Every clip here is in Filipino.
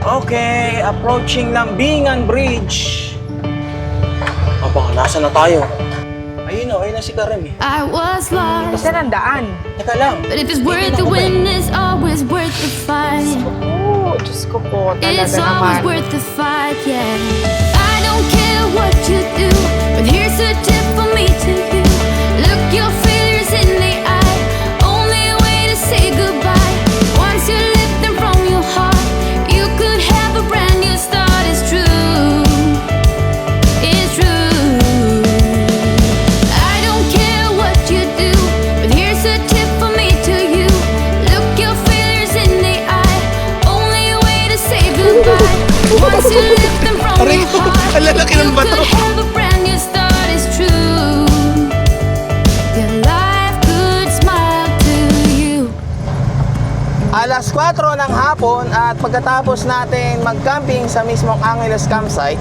Okay, approaching Lambingan Bridge. Aba, nasa na tayo? Ayun na si Karim eh. I was lost, Saan ang daan? Teka lang. but if it's worth the win, it's always worth the fight. Oo, Diyos ko po, It's talaga always naman. worth the fight, yeah. I don't care what you do, but here's a tip for me to you. Look your failures in the eye. Only way to say goodbye. Once you lift them from your heart, you could have a brand new start. It's true. It's true. I don't care what you do, but here's a tip for me to you. Look your failures in the eye. Only way to say goodbye. Once you lift them from your heart, Ang lalaki ng you bato. could have a brand new start. It's true. Your life could smile to you. Alas 4 ng hapon at pagkatapos natin mag-camping sa mismong Angeles campsite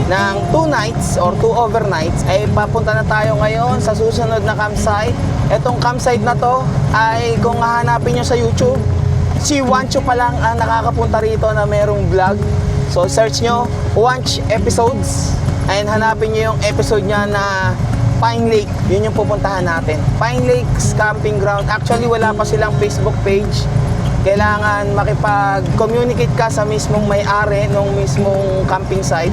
ng 2 nights or 2 overnights ay papunta na tayo ngayon sa susunod na campsite. Etong campsite na to ay kung hahanapin nyo sa YouTube, si Wancho pa lang ang nakakapunta rito na merong vlog. So search nyo Wanch Episodes and hanapin nyo yung episode niya na Pine Lake. Yun yung pupuntahan natin. Pine Lakes Camping Ground. Actually wala pa silang Facebook page. Kailangan makipag-communicate ka sa mismong may-ari ng mismong camping site.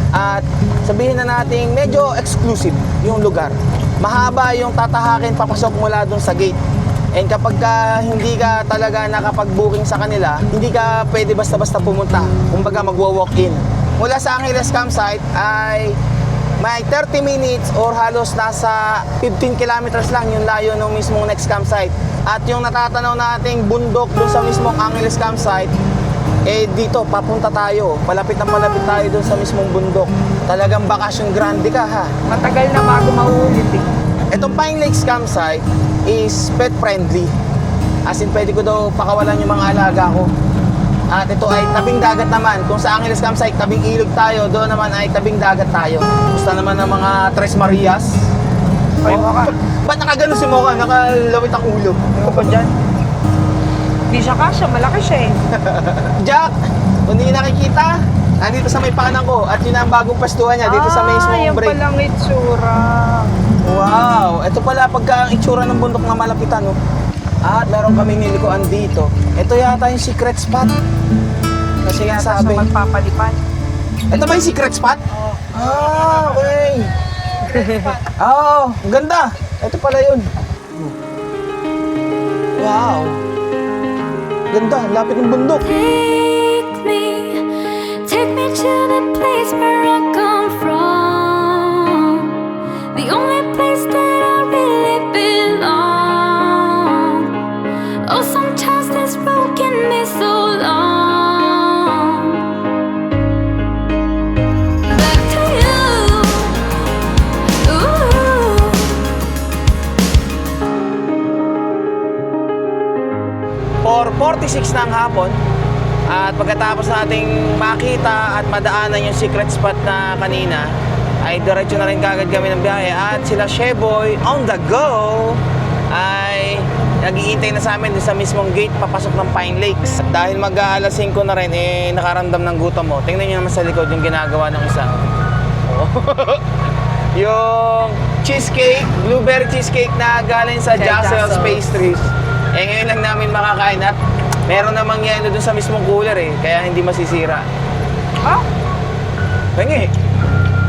At sabihin na natin medyo exclusive yung lugar. Mahaba yung tatahakin papasok mula dun sa gate. And kapag hindi ka talaga nakapag-booking sa kanila, hindi ka pwede basta-basta pumunta. Kumbaga magwa-walk-in. Mula sa Angeles campsite ay may 30 minutes or halos nasa 15 kilometers lang yung layo ng mismong next campsite. At yung natatanaw nating bundok dun sa mismong Angeles campsite, eh dito papunta tayo. Palapit na palapit tayo dun sa mismong bundok. Talagang bakasyon grande ka ha. Matagal na bago mauulit eh. Itong Pine Lakes campsite is pet friendly. As in pwede ko daw pakawalan yung mga alaga ko. At ito ay tabing dagat naman. Kung sa Angeles campsite, tabing ilog tayo. Doon naman ay tabing dagat tayo. Gusto naman ng mga Tres Marias. Ay, Mocha. Ba't nakagano si Mocha? Nakalawit ang ulo. Ano ba dyan? Di siya kasya, malaki siya eh. Jack, kung hindi nakikita, nandito sa may paanan ko. At yun ang bagong pastuhan niya dito sa mismong yan break. palang itsura. Wow! Ito pala pagka ang itsura ng bundok na malapitan, no? At meron kami nilikuan dito. Ito yata yung secret spot. Kasi nga Yata sabi. siya magpapalipan. Ito ba yung secret spot? Ah, okay. Oh, ganda. Ito pala yun. Wow. Ganda, lapit ng bundok. Take me to the place where I come from. The only place that I really belong. Oh, sometimes this road can be so long. Back to you. Ooh. 4:46 ng hapon. At pagkatapos nating makita at madaanan yung secret spot na kanina, ay diretso na rin kagad kami ng biyahe. At sila Sheboy on the go ay nag-iintay na sa amin sa mismong gate papasok ng Pine Lakes. At dahil mag-aalas 5 na rin, eh nakaramdam ng gutom mo. Tingnan nyo naman sa likod yung ginagawa ng isa. Yung cheesecake, blueberry cheesecake na galing sa Kay Jaxel's Jaxel. Pastries. Eh ngayon lang namin makakain at meron namang yelo dun sa mismong cooler eh, kaya hindi masisira. Ha? Pengi,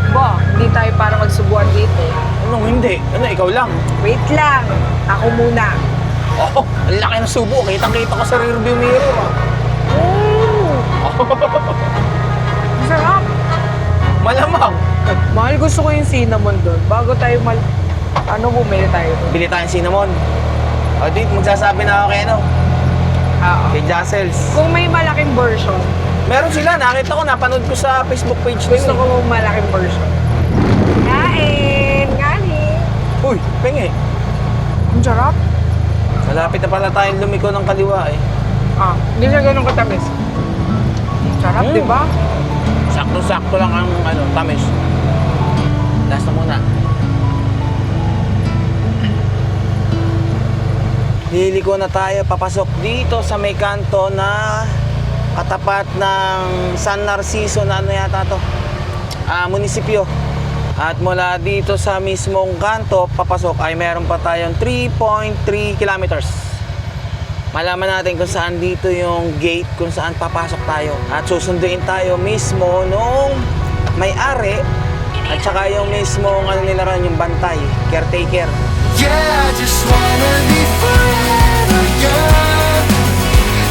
Ba, hindi tayo para magsubuan dito. anong hindi? Ano, ikaw lang. Wait lang. Ako muna. Oh, ang laki ng subo. Kitang-kita ko sa rearview mirror. Oh, sarap. Malamang. Mahal, gusto ko yung cinnamon doon. Bago tayo bumili tayo doon. Bili tayong cinnamon. O, dito, magsasabi na ako kay ano, Oo. kay Jaxel's. Kung may malaking version, Meron sila, nakita ko, napanood ko sa Facebook page gusto nila. ko malaking version. Kain! Kanin! Uy, pengi. Ang sarap. Malapit na pala tayong lumiko ng kaliwa eh. Hindi siya ganun katamis. Sarap, Mm. di ba? Sakto-sakto lang ang tamis. Last na muna. Liliko na tayo papasok dito sa may kanto na katapat ng San Narciso na ano yata to, munisipyo. At mula dito sa mismong kanto papasok ay meron pa tayong 3.3 kilometers. Malaman natin kung saan dito yung gate, kung saan papasok tayo. At susunduin tayo mismo nung may-ari at saka yung mismong ano nila rin, yung bantay, caretaker. Yeah, I just wanna be forever young.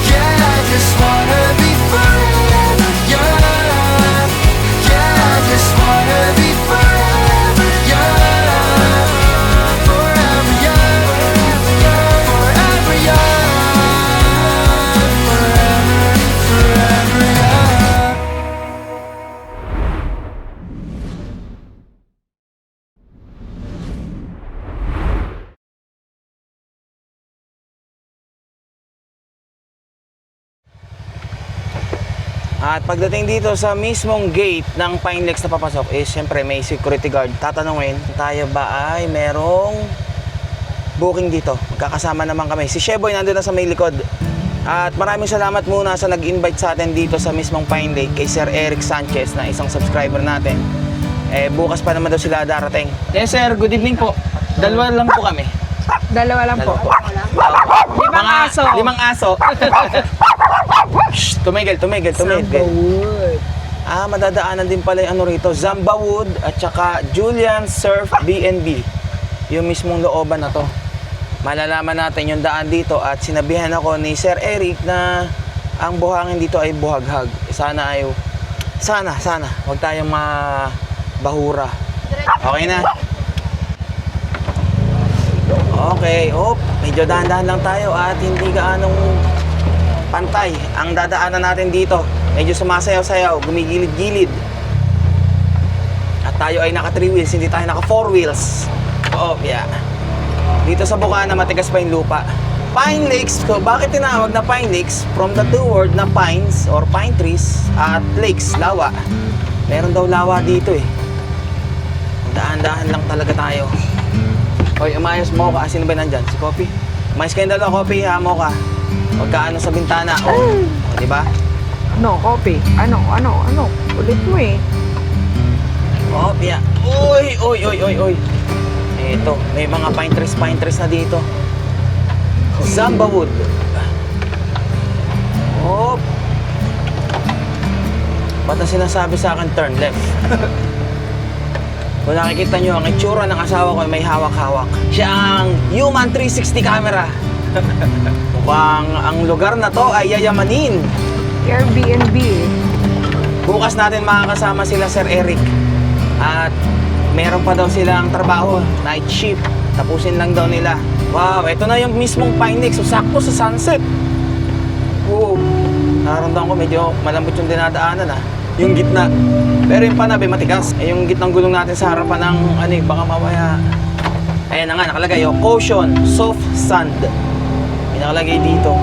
Yeah, I just wanna be forever young. Yeah, I just wanna be forever young. Forever young. Forever young. Forever young. At pagdating dito sa mismong gate ng Pine Lakes na papasok is syempre may security guard. Tatanungin, tayo ba ay merong booking dito? Magkakasama naman kami. Si Sheboy nandun na sa may likod. At maraming salamat muna sa nag-invite sa atin dito sa mismong Pine Lake kay Sir Eric Sanchez na isang subscriber natin. Bukas pa naman daw sila darating. Yes sir, good evening po. Dalawa lang po kami. Dalawa lang po. Limang aso. Limang aso. Shh, tumigil. Sambawood. Madadaanan din pala yung ano rito, Zambawood at saka Julian Surf B&B. Yung mismong looban na to. Malalaman natin yung daan dito at sinabihan ako ni Sir Eric na ang buhangin dito ay buhaghag. Sana wag tayong mabahura. Okay na? Okay, medyo dahan-dahan lang tayo at hindi gaanong pantay ang dadaanan natin dito. Medyo sumasayaw-sayaw, gumigilid-gilid. At tayo ay naka 3 wheels, hindi tayo naka 4 wheels. Yeah. Dito sa Bukana, matigas pa yung lupa. Pine Lakes, so bakit tinawag na Pine Lakes? From the two word na pines or pine trees at lakes, lawa. Meron daw lawa dito eh. Dahan-dahan lang talaga tayo. Hoy, umayos mo ka. Sino ba nandyan? Si Kopi? Umayos kayong dalawa, Kopi, ha mo ka. Huwag ka ano sa bintana. Di ba? Ano, copy? Ano? Ulit mo eh. Yeah. Uy. Ito, may mga pine trees na dito. Zambawood. Ba't ang sinasabi sa akin, turn left? Kung nakikita nyo, ang itsura ng asawa ko ay may hawak-hawak. Siya ang Human 360 camera. Mukhang ang lugar na to ay yayamanin. Airbnb. Bukas natin makakasama sila Sir Eric. At meron pa daw silang trabaho, night shift. Tapusin lang daw nila. Wow, ito na yung mismong Pine Lakes. So, sakto sa sunset. Nararamdaman ko medyo malambot yung dinadaanan yung gitna. Pero yung panabi matigas. Yung gitnang gulong natin sa harapan ng baka mamaya. Ayan na nga, nakalagay caution, soft sand. May nakalagay dito.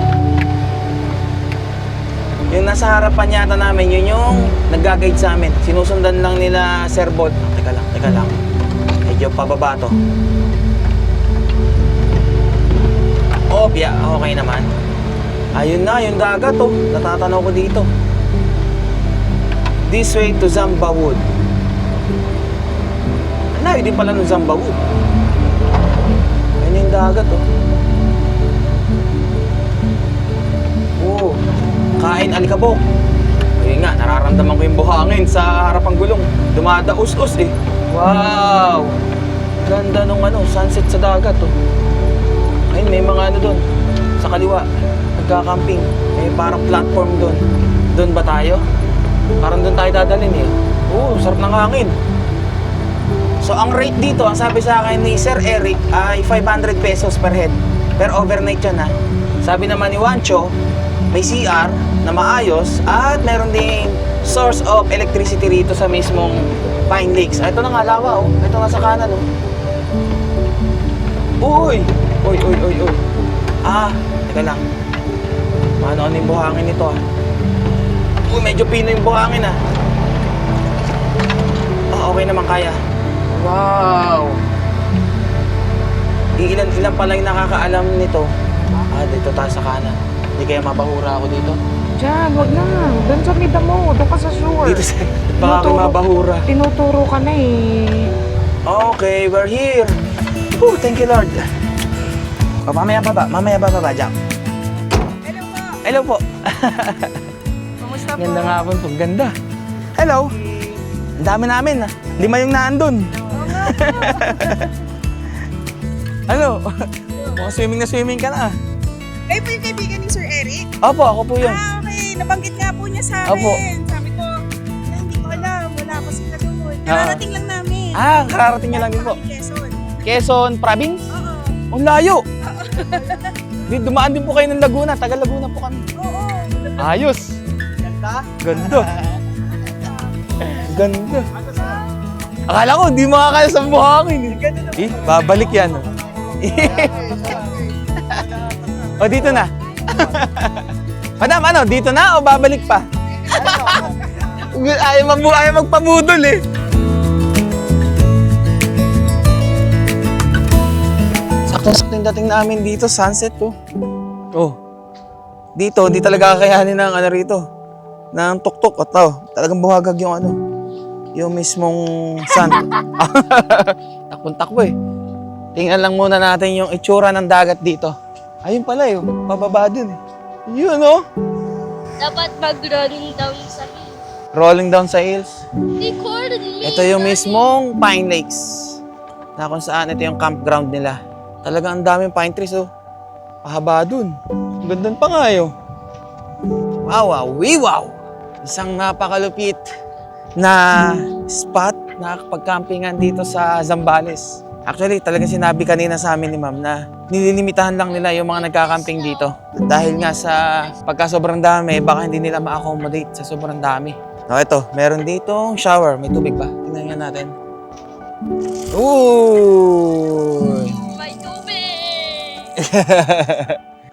Yung nasa harapan yata namin, yun yung nag-guide sa amin. Sinusundan lang nila Sir Bolt. Teka lang. Medyo pababa to. Okay naman. Ayun na, yung dagat natatanaw ko dito. This way to Zambawood. Layo din pala ng Zambawood. Ayun yung dagat kain alikabok. Ayun nga, nararamdaman ko yung buhangin sa harapang gulong. Dumadaus-us eh. Wow! Ganda nung sunset sa dagat Ayun, may mga doon. Sa kaliwa, nagka-camping. May parang platform doon. Doon ba tayo? Parang doon tayo dadalhin eh. Sarap ng hangin. So, ang rate dito, ang sabi sa akin ni Sir Eric, ay 500 pesos per head. Per overnight yan Sabi naman ni Wancho, may CR na maayos at meron ding source of electricity rito sa mismong Pine Lakes. Ito na nga lawa Ito nga sa kanan Uy! Teka lang. Ano yung buhangin nito medyo pino yung buhangin okay naman kaya. Wow! Ilan pala yung nakakaalam nito. Dito tayo sa kanan. Hindi kaya mabahura ako dito. Diyan, wag na. Doon sa may damo. Doon ka sa shore. Dito sa... Baka kayo mabahura. Tinuturo ka na eh. Okay, we're here. Oh, thank you, Lord. Oh, mamaya baba, Jack. Hello po. Kamusta po? Ganda nga po ito. Ganda. Hello. Ang dami namin. 5 yung naandun. Ano? Mukhang swimming ka na. Kayo po yung kaibigan ni Sir Eric? Opo, ako po yun. Ah, okay. Nabanggit nga po niya sa akin. Opo. Sabi ko, hindi ko alam. Wala pa sila doon. Kararating lang namin. Kararating nyo lang din po. Quezon. Quezon Province? Oo. Ang layo. Dumaan din po kayo ng Laguna. Taga Laguna po kami. Oo. Ayos. Ganda. Ganda. Akala ko, di makakaya sa buhangin. Babalik yan. O, dito na. Madam, ano, dito na o babalik pa? Ayaw magpabudol eh. Sakto-sakto yung dating namin dito, sunset to. Oh. Dito, hindi talaga kakayanin ng ano rito. Ng tuktok at talagang buhagag yung ano. Yung mismong sun. Takbo eh. Tingnan lang muna natin yung itsura ng dagat dito. Ayun pala yun, pababa dun eh. Yun oh. Dapat mag-rolling down sa hill. Rolling down sa hills. Recorded me. Ito yung mismong Pine Lakes. Na kung saan ito yung campground nila. Talagang ang daming pine trees oh. Pahaba dun. Gandun pa nga yun. Wow. Isang napakalupit na spot na pagkampingan dito sa Zambales. Actually, talagang sinabi kanina sa amin ni ma'am na nililimitahan lang nila yung mga nagkakamping dito. Dahil nga sa pagka sobrang dami, baka hindi nila ma-accommodate sa sobrang dami. Ito, meron ditong shower. May tubig ba? Tingnan nga natin. Ooh! May tubig.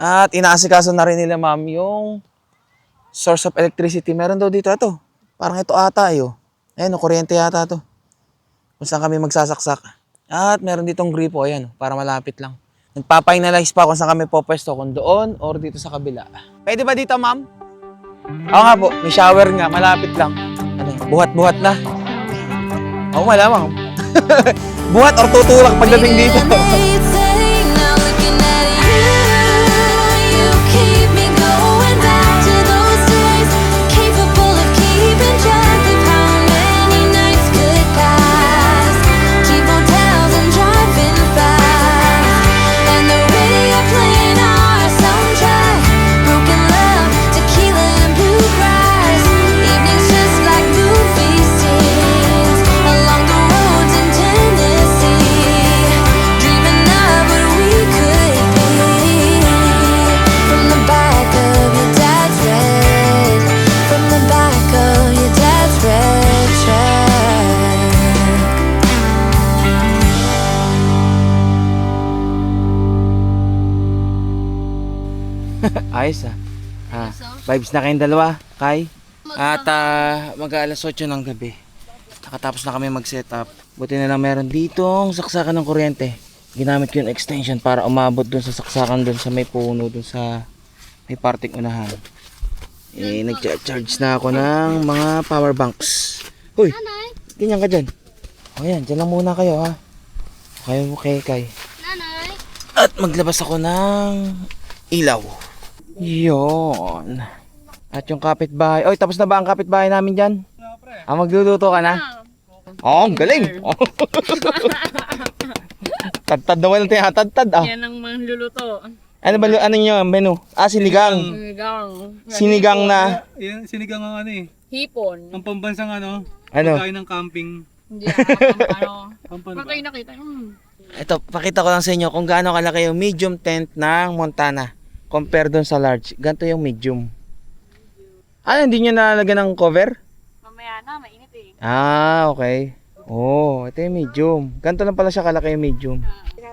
At inaasikaso na rin nila ma'am yung source of electricity. Meron daw dito ito. Parang ito ata ayo. Ayan, kuryente yata to. Kung saan kami magsasaksak. At meron ditong gripo, ayan, para malapit lang. Nagpapainalize pa kung saan kami popwesto, kung doon or dito sa kabila. Pwede ba dito, ma'am? Oo nga po, may shower nga, malapit lang. Ano, buhat-buhat na. Oo, malamang. Buhat or tutulak pagdating dito. Now looking at you keep me going back to those days, capable of keeping track of how many nights could pass. Cheap hotels and driving fast, and the radio playing our soundtrack. Broken love, tequila and bluegrass. Evenings just like movie scenes along the roads in Tennessee. Dreaming of what we could be. From the back of your dad's red, from the back of your dad's red truck. Ayos vibes na kayong dalawa, Kai. At mag-alas 8 ng gabi. Nakatapos na kami mag-set up. Buti na lang meron ditong saksakan ng kuryente. Ginamit ko yung extension para umabot dun sa saksakan dun sa may puno, dun sa may parting unahan. Nag-charge na ako ng mga power banks. Uy, ganyan ka dyan. O yan, dyan lang muna kayo ha. Okay, Kai. Nanay. At maglabas ako ng ilaw. Yon. At yung kapitbahay. Oy, tapos na ba ang kapitbahay namin dyan? Magluluto ka na? Oo, ang galing. Tad-tad na walang tinatad-tad Yan ang mangluluto. Ano ba ano yung menu? Sinigang. Sinigang na Yan, sinigang ang ano eh. Hipon. Ang pambansang ano, ano? pagkain ng camping. Hindi ako Pampan ba? Patay nakita. Ito, pakita ko lang sa inyo kung gaano kalaki yung medium tent ng Montana compare doon sa large. Ganito yung medium. Hindi nyo nalagyan ng cover? Mamaya na, mainit eh. Okay. Ito yung medium. Ganito lang pala siya kalaki yung medium.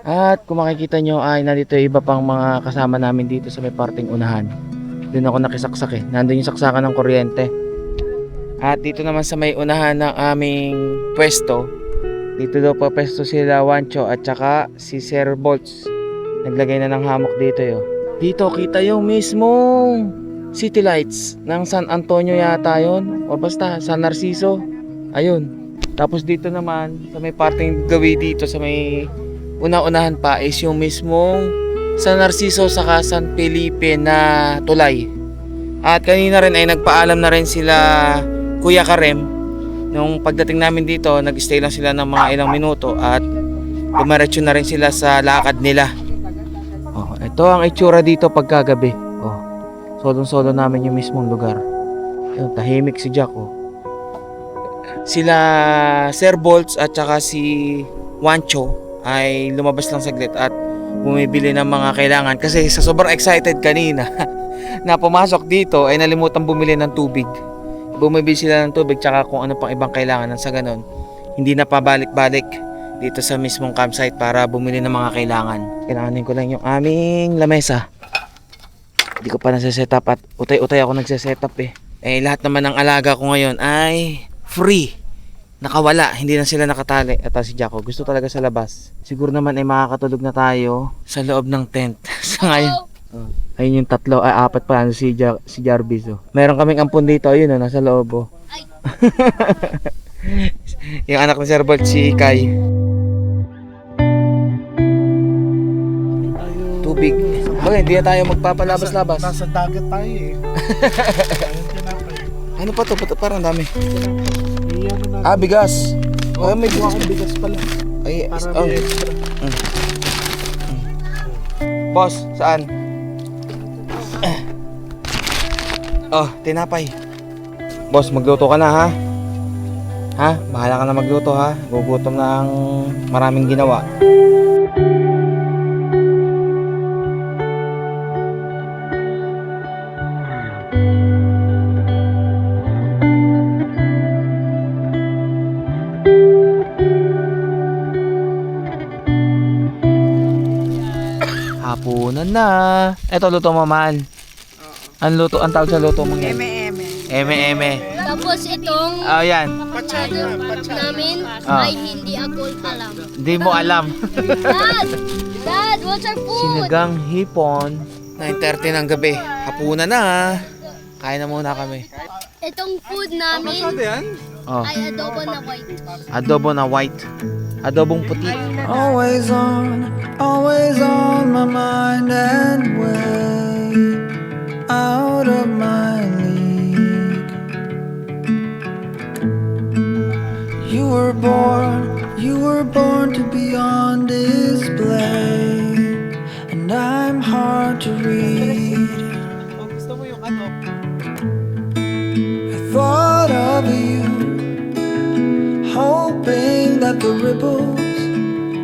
At kung makikita nyo ay nandito yung iba pang mga kasama namin dito sa may parting unahan. Doon ako nakisaksak eh. Nandun yung saksakan ng kuryente. At dito naman sa may unahan ng aming pwesto, dito daw pa pwesto sila Wancho at saka si Sir Bolts. Naglagay na ng hammock dito yo. Dito kita yung mismong city lights ng San Antonio yata yon, o basta San Narciso. Ayun. Tapos dito naman sa may parting gawi dito sa may una-unahan pa is yung mismong San Narciso saka San Felipe na tulay. At kanina rin ay nagpaalam na rin sila Kuya Karem. Nung pagdating namin dito, nag-stay lang sila ng mga ilang minuto at dumiretso na rin sila sa lakad nila. Oh, ito ang itsura dito pagkagabi. Oh, solong-solo namin yung mismong lugar. Ayun, tahimik si Jack. Oh. Sila Sir Bolts at saka si Wancho ay lumabas lang saglit at bumibili ng mga kailangan kasi sa sobrang excited kanina na pumasok dito ay nalimutan bumili ng tubig. Bumibili sila ng tubig tsaka kung ano pang ibang kailangan nang sa ganon hindi na pabalik-balik dito sa mismong campsite para bumili ng mga kailangan. Kailanganin ko lang yung aming lamesa. Hindi ko pa nasa-setup at utay-utay ako nagse-setup eh. Eh lahat naman ng alaga ko ngayon ay free. Nakawala, hindi na sila nakatali. At si Jaco, gusto talaga sa labas. Siguro naman ay makakatulog na tayo sa loob ng tent. Sa ngayon. Oh, ayun yung tatlo, ay apat pa si Jarvis. Oh. Meron kaming ampun dito, ayun oh, nasa loob. Oh. Yung anak ni Sir Bolt, si Kai. Tubig. Bagay, hindi na tayo magpapalabas-labas. Nasa dagat tayo eh. Ano pa to? Parang dami. Ah, bigas. Oh, may bigas. Bigas pala. Ay, Para oh. may extra. Boss, saan? Oh, tinapay. Boss, magluto ka na ha? Ha? Bahala ka na magluto ha? Gugutom na ang maraming ginawa. Hapunan na. Eto, luto mo man. Ang luto, ang tawag sa luto mo yan? Eme. Tapos itong Oh, yan. namin Ah. ay hindi ako alam. Hindi mo alam. Dad, what's our food? Sinigang hipon. 9:30 ng gabi. Hapunan na. Kain na muna kami. Itong food namin Oh, ay adobo na white. adobo na white. Adobong puti. Always on my mind and way out of my league. You were born to be on display, and I'm hard to read. I thought of you, hoping that the ripples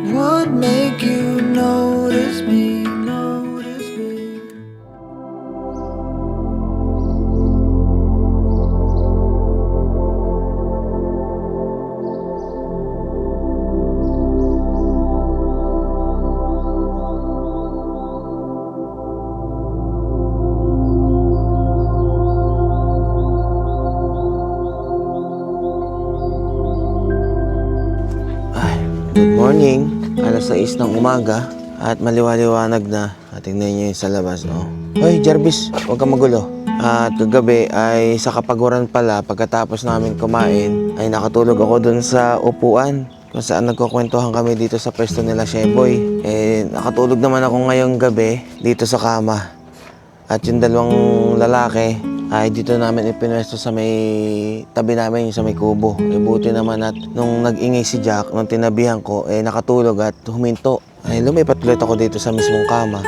would make you notice me, notice me. Good morning. Alas 6 ng umaga at maliwaliwanag na. At tingnan nyo yung sa labas, no? Hoy, Jarvis, huwag kang magulo. At kagabi ay sa Kapaguran pala, pagkatapos namin kumain, ay nakatulog ako dun sa upuan kung saan nagkukwentuhan kami dito sa pwesto nila Sheboy. Eh, nakatulog naman ako ngayong gabi dito sa kama. At yung dalawang lalaki ay dito namin ipinwesto sa may tabi namin, yung sa may kubo. E buti naman at nung nag-ingay si Jack, nung tinabihan ko, eh nakatulog at huminto. Ay lumipat ulit ako dito sa mismong kama.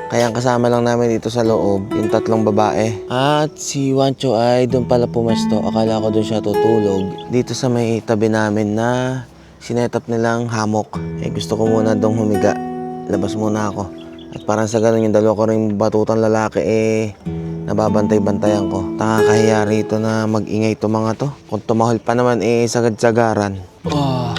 Kaya ang kasama lang namin dito sa loob, yung tatlong babae. At si Wancho ay doon pala pumesto. Akala ko doon siya tutulog. Dito sa may tabi namin na sinetap nilang hammock. Eh gusto ko muna doon humiga. Labas muna ako. At parang sa ganun yung dalawa ko rin batutang lalaki eh nababantay-bantayan ko. Nakakahiya rito na mag-ingay to mga to. Kung tumahol pa naman eh sagad-sagaran. Oh,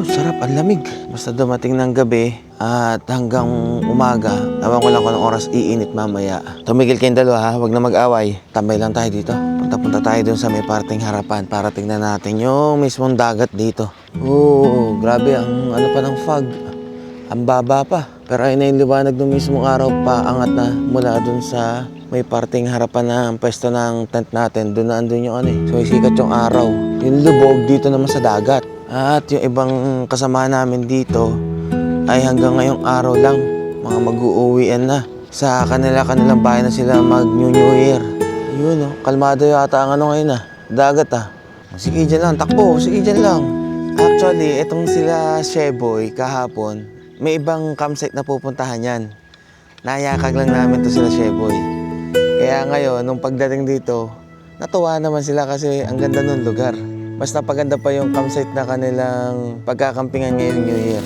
sarap, ang lamig. Basta dumating ng gabi at hanggang umaga, ewan ko lang kung anong oras iinit mamaya. Tumigil kayong dalawa ha, huwag na mag-away. Tambay lang tayo dito. Punta tayo dun sa may parting harapan para tingnan natin yung mismong dagat dito. Grabe ang ano pa ng fog. Ang baba pa. Pero ayun na yung liwanag ng mismong araw, paangat na mula dun sa may parting harapan ng pwesto ng tent natin. Doon na andun yung sumisikat yung araw. Yung lubog dito naman sa dagat. At yung ibang kasama namin dito ay hanggang ngayong araw lang, mga mag-uuwian na. Sa kanilang bahay na sila mag-New Year. Yun kalmado yata ang ngayon dagat Sige dyan lang, takbo, sige dyan lang. Actually, itong sila Sheboy kahapon, may ibang campsite na pupuntahan yan. Nayakag lang namin to sila Sheboy. Kaya ngayon, nung pagdating dito, natuwa naman sila kasi ang ganda ng lugar. Mas napaganda pa yung campsite na kanilang pagkakampingan ngayong New Year.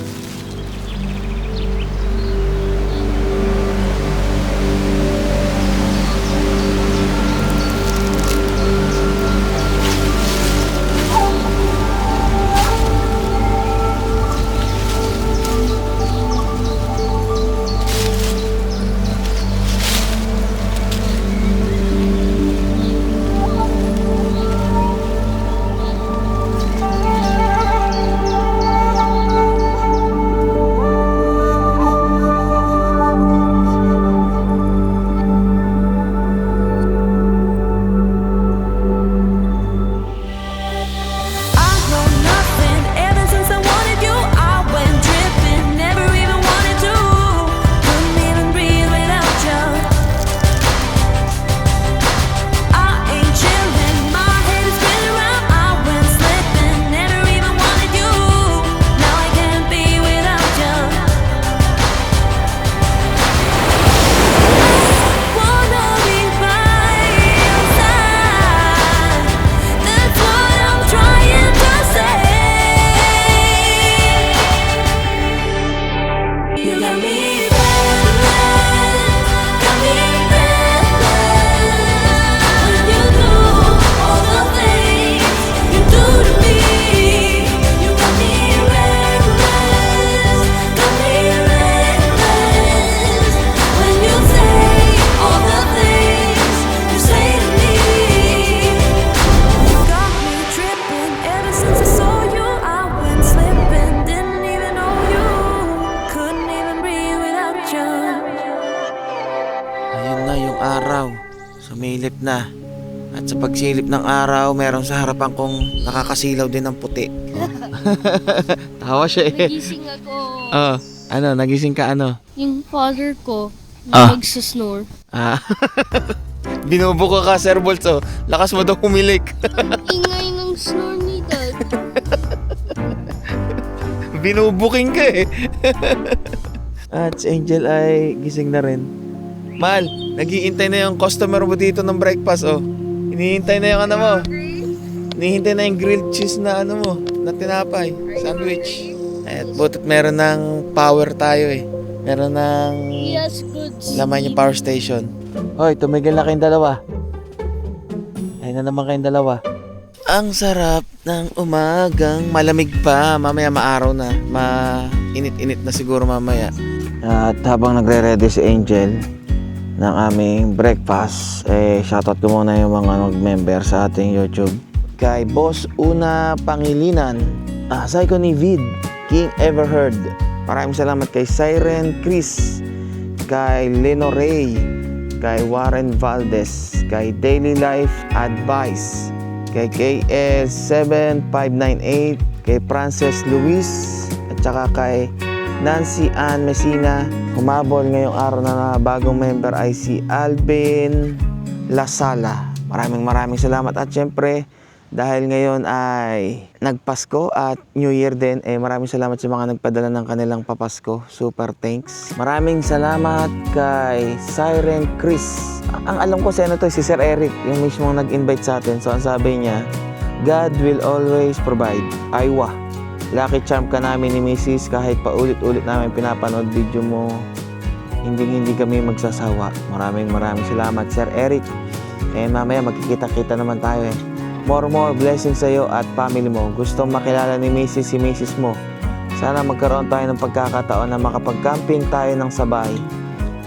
Sumilip na. At sa pagsilip ng araw, meron sa harapan kong nakakasilaw din ng puti. Tawa siya Nagising ako. Nagising ka Yung father ko, nagsasnore. Binubuko ka, Sir Bolso. Lakas mo daw humilik. Ingay ng snore ni Dad. Binubuking ka At si Angel ay gising na rin. Mal, nag-iintay na yung customer mo dito ng breakfast, Hinihintay na yung mo. Hinihintay na yung grilled cheese na na tinapay, sandwich. At butit meron ng power tayo Meron ng Yes, good. laman yung power station. Hoy, tumigil na kayong dalawa. Ayun na naman kayong dalawa. Ang sarap ng umagang malamig pa. Mamaya maaraw na. Mainit-init na siguro mamaya. At habang nagre-ready si Angel ng aming breakfast, shoutout ko muna yung mga member sa ating YouTube. Kay Boss Una Pangilinan, Psycho ni Vid, King Everheard. Maraming salamat kay Siren Chris, kay Leno Ray, kay Warren Valdez, kay Daily Life Advice, kay KS7598, kay Frances Luis, at saka kay Nancy Ann Messina. Humabol ngayong araw na bagong member ay si Alvin Lasala. Maraming salamat. At syempre, dahil ngayon ay nagpasko at New Year din, maraming salamat sa mga nagpadala ng kanilang papasko. Super thanks. Maraming salamat kay Siren Chris. Ang alam ko sa to si Sir Eric, yung mismo nag-invite sa atin. So ang sabi niya, God will always provide. Aywa. Lucky charm ka namin ni Mrs. Kahit paulit-ulit namin pinapanood video mo, hindi kami magsasawa. Maraming salamat, Sir Eric. And mamaya magkikita-kita naman tayo More blessings sa iyo at family mo. Gustong makilala ni Mrs. si Mrs. mo. Sana magkaroon tayo ng pagkakataon na makapag-camping tayo ng sabay.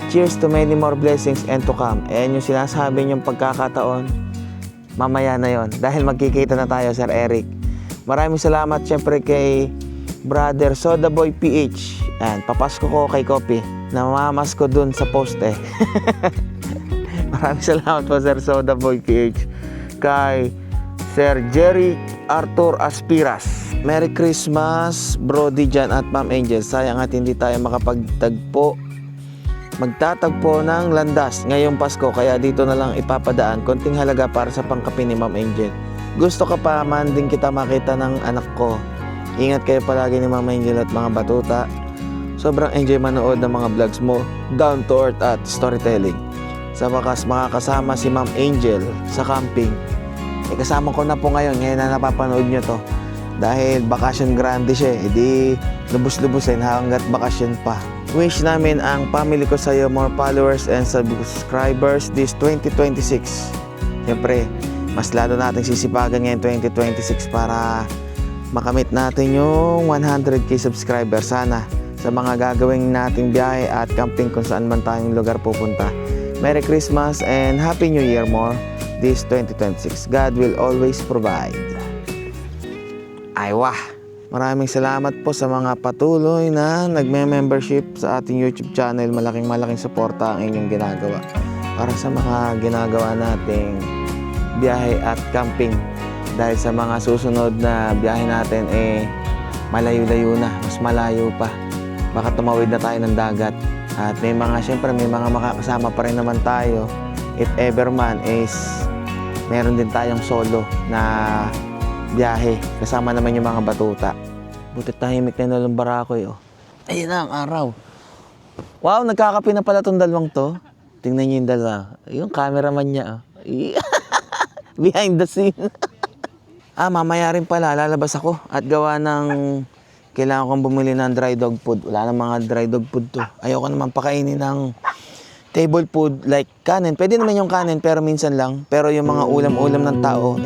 Cheers to many more blessings and to come. Yung sinasabi niyong pagkakataon, mamaya na yon. Dahil magkikita na tayo, Sir Eric. Maraming salamat syempre kay Brother Soda Boy PH. Yan, papasko ko kay Kopi. Namamas ko dun sa poste. Maraming salamat po Sir Soda Boy PH. Kay Sir Jerry Arthur Aspiras. Merry Christmas, Brody Jan at Ma'am Angel. Sayang at hindi tayo makapagtagpo. Magtatagpo ng landas ngayong Pasko, kaya dito na lang ipapadaan konting halaga para sa pangkape ni Ma'am Angel. Gusto ka pa man din kita makita ng anak ko. Ingat kayo palagi ni Ma'am Angel at mga batuta. Sobrang enjoy manood ng mga vlogs mo, down to earth at storytelling. Sa wakas makakasama si Ma'am Angel sa camping. Kasama ko na po ngayon na napapanood nyo to. Dahil bakasyon grande siya, edi lubos-lubusin hanggat bakasyon pa. Wish namin ang family ko sa'yo more followers and subscribers this 2026. Siyempre, mas lalo natin sisipagan ngayon 2026 para makamit natin yung 100k subscribers sana sa mga gagawin nating biyahe at camping kung saan man tayong lugar pupunta. Merry Christmas and Happy New Year more this 2026. God will always provide. Ay wah! Maraming salamat po sa mga patuloy na nagme-membership sa ating YouTube channel. Malaking suporta ang inyong ginagawa para sa mga ginagawa nating biyahe at camping. Dahil sa mga susunod na biyahe natin malayo-layo na, mas malayo pa. Baka tumawid na tayo ng dagat. At syempre may mga makakasama pa rin naman tayo. If ever man meron din tayong solo na biyahe. Kasama naman yung mga batuta. Buti tahimik na ng Barako oh. Ayun na ang araw. Wow, nagkakape na pala tong dalawang to. Tingnan niyo yung dalawa. Yung cameraman niya oh. Behind the scene. Mamaya rin pala lalabas ako at gawa ng kailangan kong bumili ng dry dog food. Wala nang mga dry dog food to. Ayoko naman pakainin ng table food like kanin. Pwede naman yung kanin pero minsan lang. Pero yung mga ulam-ulam ng tao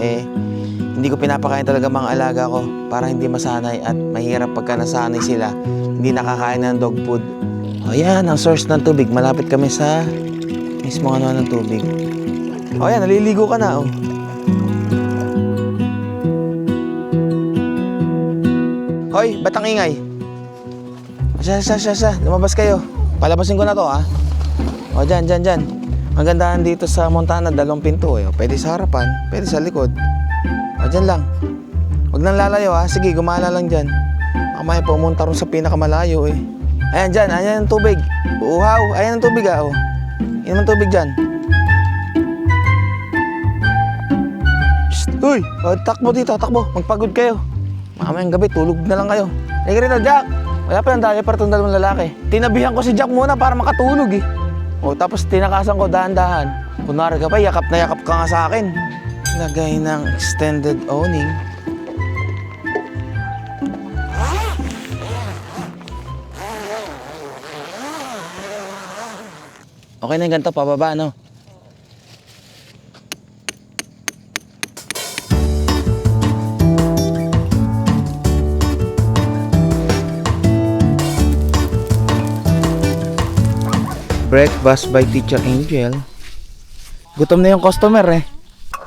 hindi ko pinapakain talaga mga alaga ko para hindi masanay at mahirap pagka nasanay sila. Hindi nakakain ng dog food. O yan, ang source ng tubig. Malapit kami sa mismo ng tubig. O yan, naliligo ka na oh. Hoy, ba't ang ingay? Siya. Lumabas kayo. Palabasin ko na to O dyan. Ang gandahan dito sa Montana, 2 pinto Pwede sa harapan, pwede sa likod. O dyan lang. Huwag nang lalayo Sige, gumala lang dyan. Mamaya pumunta rin sa pinakamalayo Ayan dyan, ayan ang tubig. Uhaw, ayan ang tubig Yan ang tubig dyan. Shhh, uy, takbo dito, takbo. Magpagod kayo. Mamayang gabi, tulog na lang kayo. Halika rito, Jack. Wala pa ng diaper itong 2 lalaki. Tinabihan ko si Jack muna para makatulog tapos tinakasan ko dahan-dahan. Kunwari ka pa, yakap na yakap ka nga sa akin. Lagay ng extended awning. Okay na yung ganito, pababa, no? Breakfast by Teacher Angel. Gutom na yung customer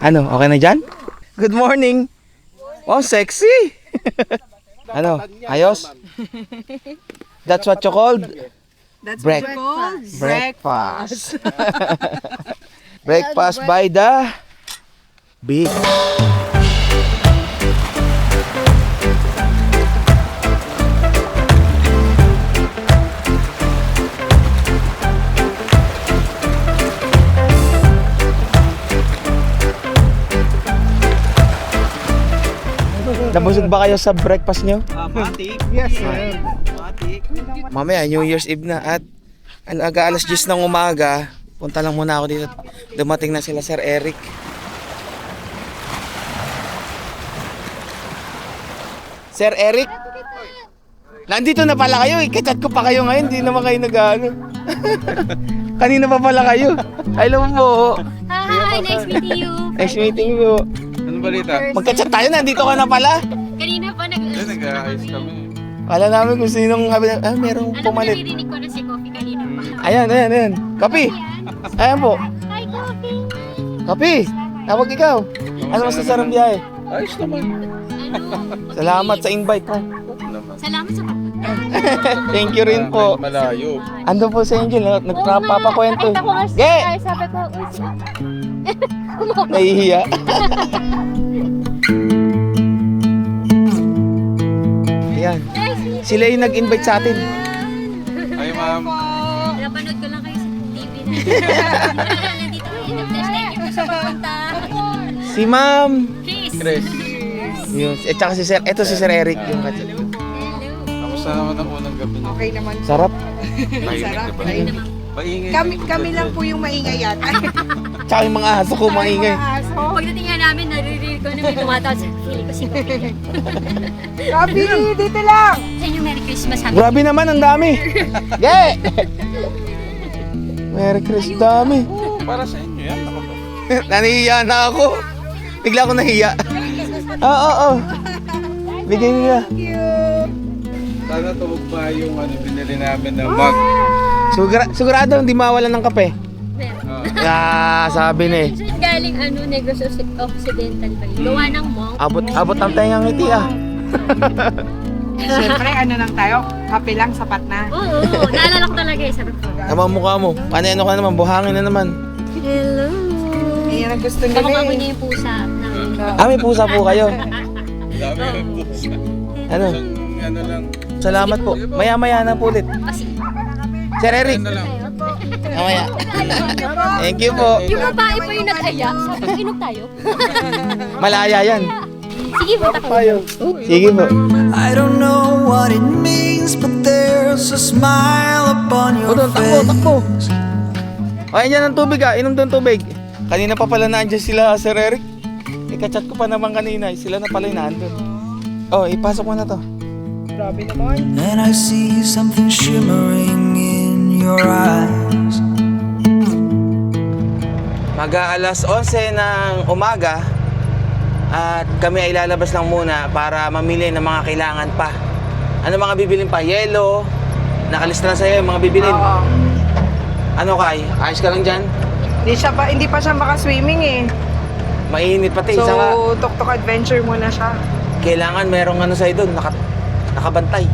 Ano, okay na dyan? Good morning! Wow, sexy! Ano, ayos? That's what you called? That's Breakfast. Breakfast by the Big. Nabusog ba kayo sa breakfast nyo? Matik. Yes, sir. Matik. Mamaya, New Year's Eve na at alas 10 ng umaga, punta lang muna ako dito. Dumating na sila Sir Eric. Sir Eric? Nandito na pala kayo Kachat ko pa kayo ngayon, di naman kayo nag-ano. Kanina pa pala kayo. Hello po. Hi, nice meeting you. Nice meeting you. Ano balita? Magkachat tayo, nandito ka na pala. Kanina pa Nag-aayos kami. Kala namin kung sinong merong Alam mo, pumalit. naririnig ko na si Coffee kanina pa. Ayan. Kapi. Ayan po. Hi, Coffee. Kapi. Tawag ikaw. Ano mas nasarang biyahe? Ayos naman. Ano? Salamat sa invite. Salamat sa pagpunta. Thank you rin po. Malayo. Ando po si Angel, nagpapakwento. Ay, ako nga Ge! ay, sabi ko, Nahihiya. Ayan. Sila yung nag-invite sa atin. Ay, ma'am. napanood ko lang kayo sa TV na. Nandito kayo, na-flash na yung sa pupunta. Si Ma'am. Chris. Chris. Yun. Eh, tsaka si Sir, eto si Sir Eric. Yung kachat. Kamusta naman ang unang gabi niyo? Okay naman. Sarap. Sarap. Maingay. Kami lang po yung maingay yata. Tsaka yung mga aso ko maingay. Pagdating nga namin, naririnig ko na may tumatawag sa feeling ko si Coffee. Gabi, dito lang! Sa inyo, Merry Christmas. Happy Grabe naman, ang dami. Ge! Merry Christmas, dami. Para sa inyo yan. Ako ba? Nahihiya na ako. Bigla ako nahiya. Oo. Bigay niya. Sana tubog pa yung binili namin na mug. Sigurado hindi mawalan ng kape. Sabi na eh. Galing Negros Occidental pa yun. Gawa ng monk. Abot ang tengang ngiti ah. Siyempre, lang tayo? Kape lang, sapat na. Oo, naalala ko talaga eh. Sabi ko, Tama mukha mo. Ano ka naman? Buhangin na naman. hello. Iyan ang gusto Baka nila mamoy eh. niya yung pusa namin. May pusa po kayo. Dami ng pusa. Ano? Isang ano lang. Salamat po. Maya-maya na po ulit. Kasi, Sir Eric. Ano lang. Mamaya. Thank you po. yung babae pa yung nag-aya. Sabi ko, inog tayo. Malaya yan. Sige, punta kayo. Sige po. I don't know what it means, but there's a smile upon your Doon, takbo. face. Ay, dyan ang tubig ah. Inom doon tubig. Kanina pa pala nandiyan sila, Sir Eric. Ikachat ko pa naman kanina. Sila na pala yung nandun. Oh, ipasok mo na to. Grabe naman. And I see something shimmering in your eyes. Mag-aalas 11 ng umaga at kami ay lalabas lang muna para mamili ng mga kailangan pa. Ano mga bibilin pa? Yelo. Nakalista na sa'yo yung mga bibilin. Oo. Ano Kai? Ayos ka lang dyan? Hindi pa siya maka-swimming eh. Mainit pati. So, Saka tuk-tuk adventure muna siya. kailangan merong ano sa'yo doon. Nakabantay.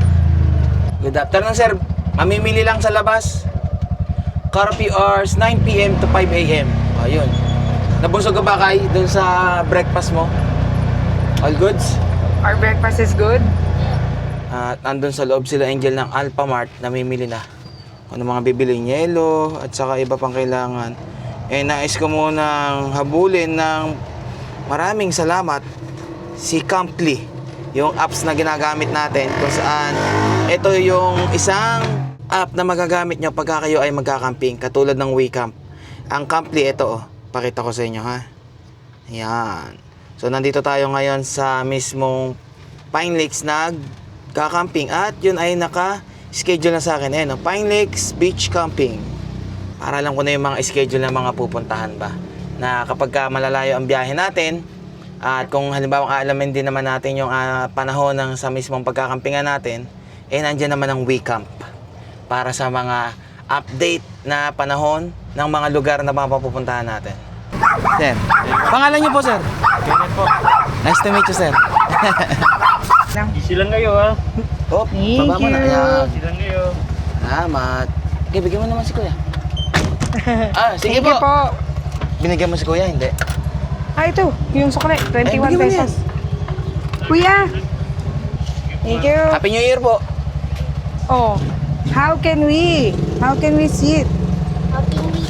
Good afternoon sir. Mamimili lang sa labas. Curfew hours 9 p.m. to 5 a.m. Ayun. Nabusog ka ba Kai doon sa breakfast mo? All goods? Our breakfast is good. At nandun sa loob sila Angel ng Alphamart, namimili na kung ano mga bibiling yelo at saka iba pang kailangan. Eh nais ko munang habulin ng maraming salamat si Camply, yung apps na ginagamit natin kung saan ito yung isang app na magagamit nyo pagka kayo ay magkakamping katulad ng WeCamp. Ang Camply ito pakita ko sa inyo ha. Ayan. So nandito tayo ngayon sa mismong Pine Lakes nagkakamping at yun ay naka-schedule na sa akin. Ayan, Pine Lakes Beach Camping. Para alam ko na yung mga schedule ng mga pupuntahan ba. Na kapag malalayo ang biyahe natin at kung halimbawa aalamin din naman natin yung panahon ng sa mismong pagkakampingan natin, nandiyan naman ang WeCamp para sa mga update na panahon ng mga lugar na mapupuntahan natin. Sir, pangalan niyo po sir? Kenneth po. Nice to meet you sir. Easy lang kayo ha. Oh, baba mo na. Ayan. Easy lang kayo. Salamat. Okay, bigyan mo naman si kuya. Sige Thank you po. Binigyan mo si kuya, hindi? Ito. Yung sukle. 21 bigyan mo pesos. Kuya. Thank you. Happy New Year po. Oh. How can we see it? Happy New Year.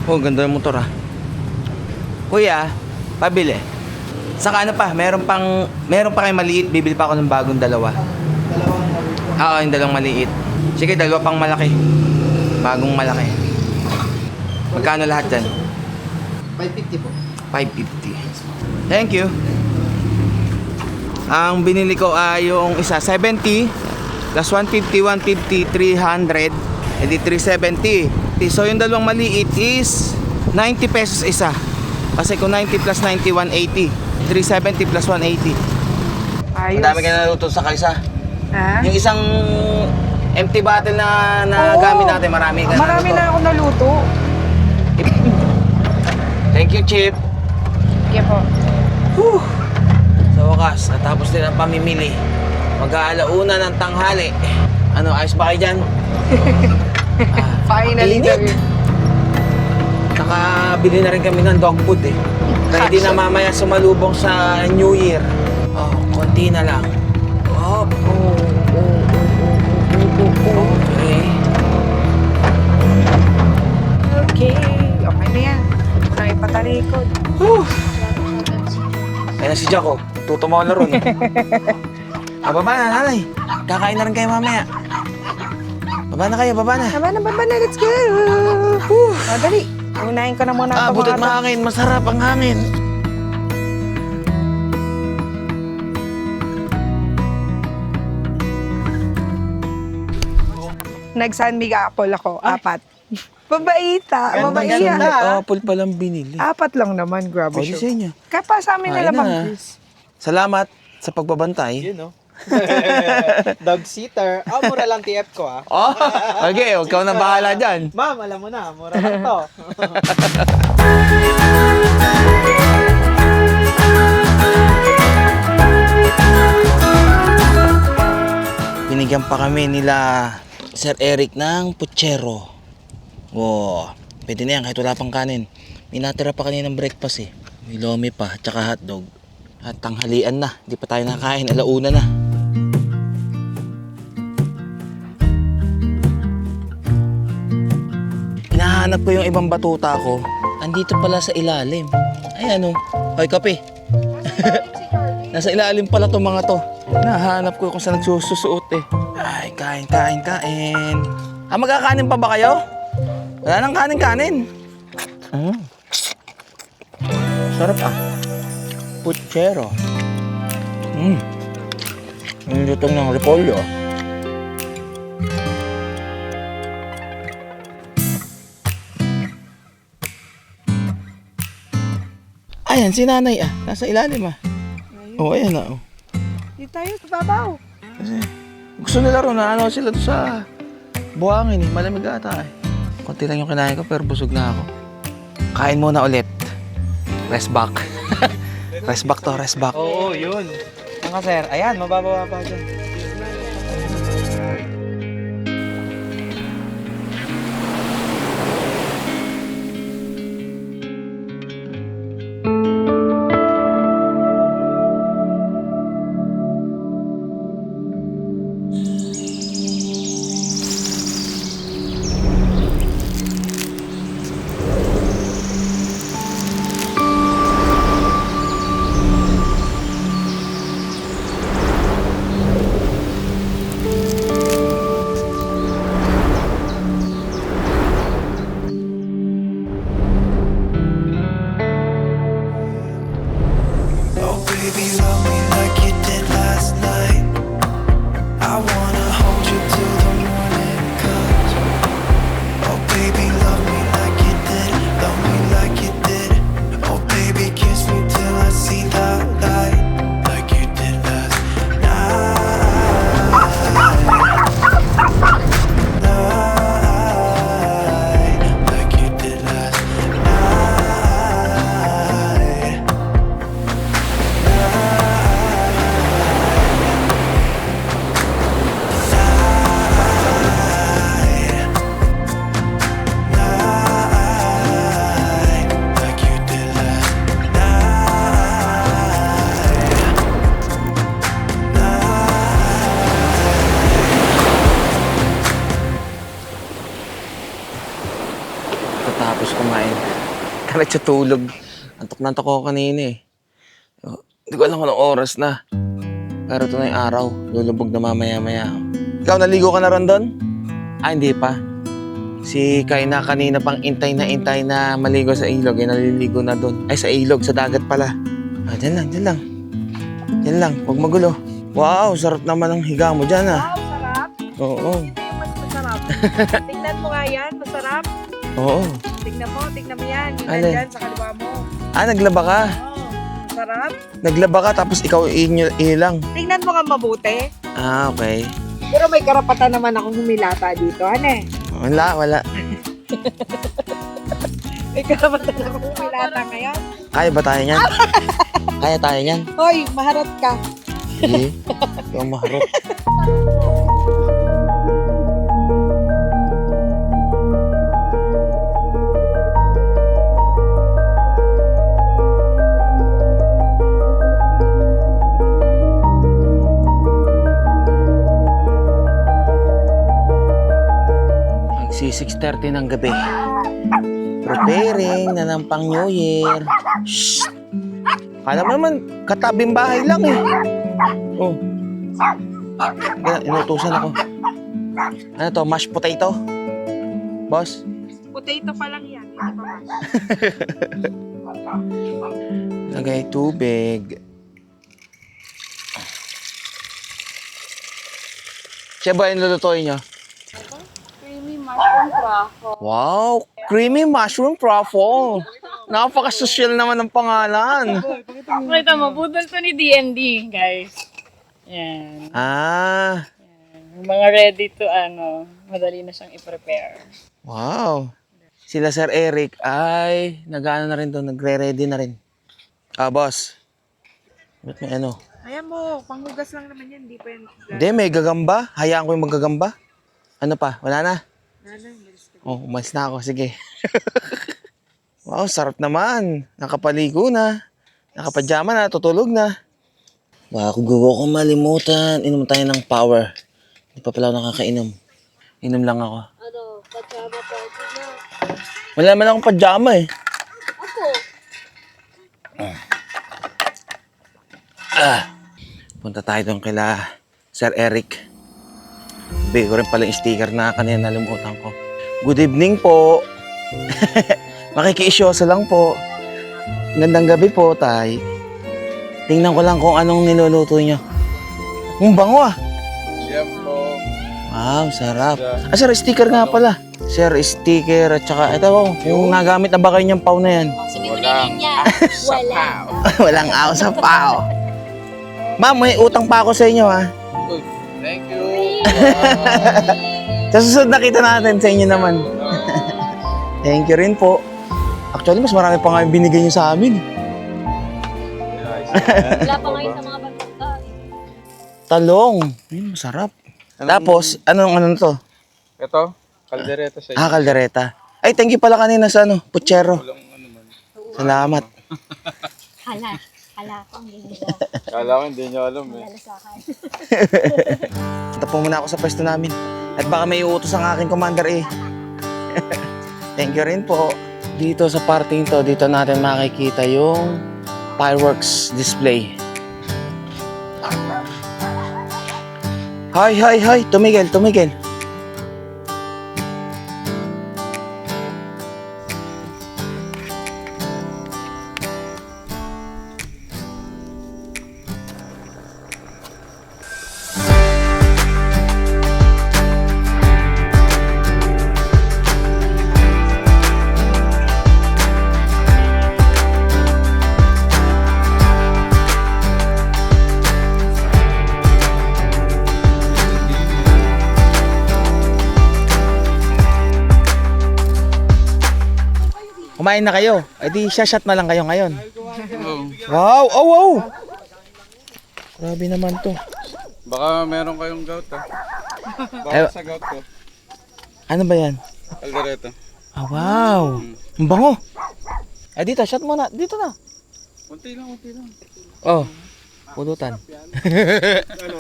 Oh, ganda ng motor ah. Kuya, pabili. Saka ano pa, meron pa kayong maliit, bibili pa ako ng bagong dalawa. Oo, yung dalawang maliit. Sige, dalawa pang malaki. Bagong malaki. Magkano lahat dyan? 550 po. 550. Thank you. Ang binili ko ay yung isa 70 plus 150, 150, 300, edi 370. So yung dalawang maliit is 90 pesos isa. Kasi kung 90 plus 90, 180. 370 plus 180. Ayos. Madami ka na naluto sa kaysa. Ha? Yung isang empty bottle na Oo. gamit natin, marami ka Marami na ako naluto. Thank you, Chip. Sige po. Sa wakas, natapos din ang pamimili. Mag-aalauna ng tanghali. Ano, ayos ba kayo dyan? Finally, init. David. Nakabili na rin kami ng dog food eh. Ready na mamaya sumalubong sa New Year. Oh, konti na lang. Oh, okay. Okay. Okay na yan. May patarikod. Ayan na si Jaco. Tutumaw na ron. Baba na, nanay. Kakain na rin kayo mamaya. Baba na kayo, baba na. Baba na. Let's go. Dali. Unahin ko na muna ito. Butit mahangin. Masarap ang hangin. Nag-San Miguel Apple ako. 4. Babaita. Babaita. Apple palang binili. 4 lang naman. Grabe O, di sa siya. inyo. Kaya pa sa amin Kain na na. lamang, Chris. Salamat sa pagbabantay. Yun, no? Dog sitter. Mura lang TF ko, Oh, okay. Ikaw na bahala dyan. Ma'am, alam mo na, mura lang to. Binigyan pa kami nila Sir Eric ng putsero. Wow, pwede na yan kahit wala pang kanin. May natira pa kaninang breakfast eh. May lomi pa, tsaka hotdog. At tanghalian na, di pa tayo nakain, alauna na. Hinahanap ko yung ibang batuta ko. Andito pala sa ilalim. Ay ano, hoy kape. Nasa ilalim pala tong mga to. Nahanap ko kung saan nagsusuot eh. Ay, kain. Magkakanin pa ba kayo? Wala nang kanin. Sarap ah. Putsero. Ang lutong ng repolyo. Ayan, si nanay ah. Nasa ilalim ah. Oh, ayan ah. Di tayo sa babaw. Kasi gusto nila ron na ano sila doon sa buhangin eh. Malamig ata eh. Konti lang yung kinain ko pero busog na ako. Kain muna ulit. Rest back. Rest back. Oo, yun. Mga sir, ayan, mababa pa dyan. Oh baby, love me like you did last night. I wanna hold you till the morning comes. Oh baby, love me like you did. Love me like you did. Oh baby, kiss me till I see the light. Like you did last night. Like you did last night. Like you did last Tapos kumain. Diretso tulog. Antok na antok ako kanina eh. Hindi ko alam kung anong oras na. Pero ito na yung araw. Lulubog na mamaya-maya. Ikaw, naligo ka na ron doon? Ah, hindi pa. Si Kaina kanina pang intay na maligo sa ilog. Eh, naliligo na doon. Ay, sa ilog, sa dagat pala. Ah, dyan lang. Dyan lang, huwag magulo. Wow, sarap naman ang higa mo dyan ah. Wow, sarap. Oo. Ito yung mas masarap. Tingnan mo nga yan, masarap. Oo. Tingnan mo yan. Yung Alin? nandyan sa kaliwa mo. Ah, naglaba ka. Oh, sarap. Naglaba ka tapos ikaw ilang. Tingnan mo nga mabuti. Ah, okay. Pero may karapatan naman akong humilata dito, ane. Wala. May karapatan akong humilata ngayon. Kaya ba tayo niyan? Kaya tayo niyan? Hoy, maharap ka. Hindi. Ikaw maharot. Magsi 6:30 ng gabi. Preparing na ng pang New Year. Shh! Kala mo naman, katabing bahay lang eh. Oh. Inutusan ako. Ano to, mashed potato? Boss? Potato pa lang yan, hindi pa mash. Lagay tubig. Siya ba yung lulutuin niyo? Creamy mushroom truffle. Wow! Creamy mushroom truffle! Napaka-social naman ng pangalan. Pakita mo, budol to ni D&D, guys. Yan. Ah! Yung mga ready to, madali na siyang i-prepare. Wow! Sila Sir Eric ay nag-ano na rin doon, nagre-ready na rin. Ah, boss. Ba't may ano? Ayan mo, panghugas lang naman yan, hindi pa yan. Hindi, may gagamba. Hayaan ko yung maggagamba. Ano pa? Wala na? Oh, umalis na ako. Sige. Wow, sarap naman. Nakapaligo na. Nakapajama na. Tutulog na. Wow, kung gusto ko malimutan, inom tayo ng power. Hindi pa pala ako nakakainom. Inom lang ako. Ano, pajama party na. Wala naman akong pajama eh. Ako. Punta tayo doon kila Sir Eric. Bigay ko rin pala yung sticker na kanina nalimutan ko. Good evening po. Makikiisyoso lang po. Gandang gabi po, tay. Tingnan ko lang kung anong niluluto niyo. Ang bango ah. Yan po. Wow, sarap. Ah, sir, sticker nga pala. Sir, sticker at saka ito oh, yung nagamit na ba kayo niyang pau na yan? Sabi mo na yan yan. Wala. Walang aw sa pao. Ma'am, may utang pa ako sa inyo ha. Uy, thank you. Sa susunod nakita natin sa inyo naman. Thank you rin po. Actually, mas marami pa nga yung binigay niyo sa amin. Wala pa ngayon sa mga bantangka. Talong. Ayun, masarap. Tapos, ano to? Ito, kaldereta sa Ah, kaldereta. Ay, thank you pala kanina sa putsero. Salamat. Hala ko, hindi nila. Kala ko hindi nyo alam eh. Lalasakan. Punta po muna ako sa pwesto namin. At baka may iutos ang aking commander eh. Thank you rin po. Dito sa parting to, dito natin makikita yung fireworks display. Hi! Tumigil! Kumain na kayo. Eh di, shot na lang kayo ngayon. Wow! Oh, wow! Grabe naman to. Baka meron kayong gout ah. Ay- Baka sa gout ko. Ano ba yan? Kaldereta. Ah, wow! Ang bango! Eh dito, shot muna. Dito na. Unti lang. Oh, pulutan.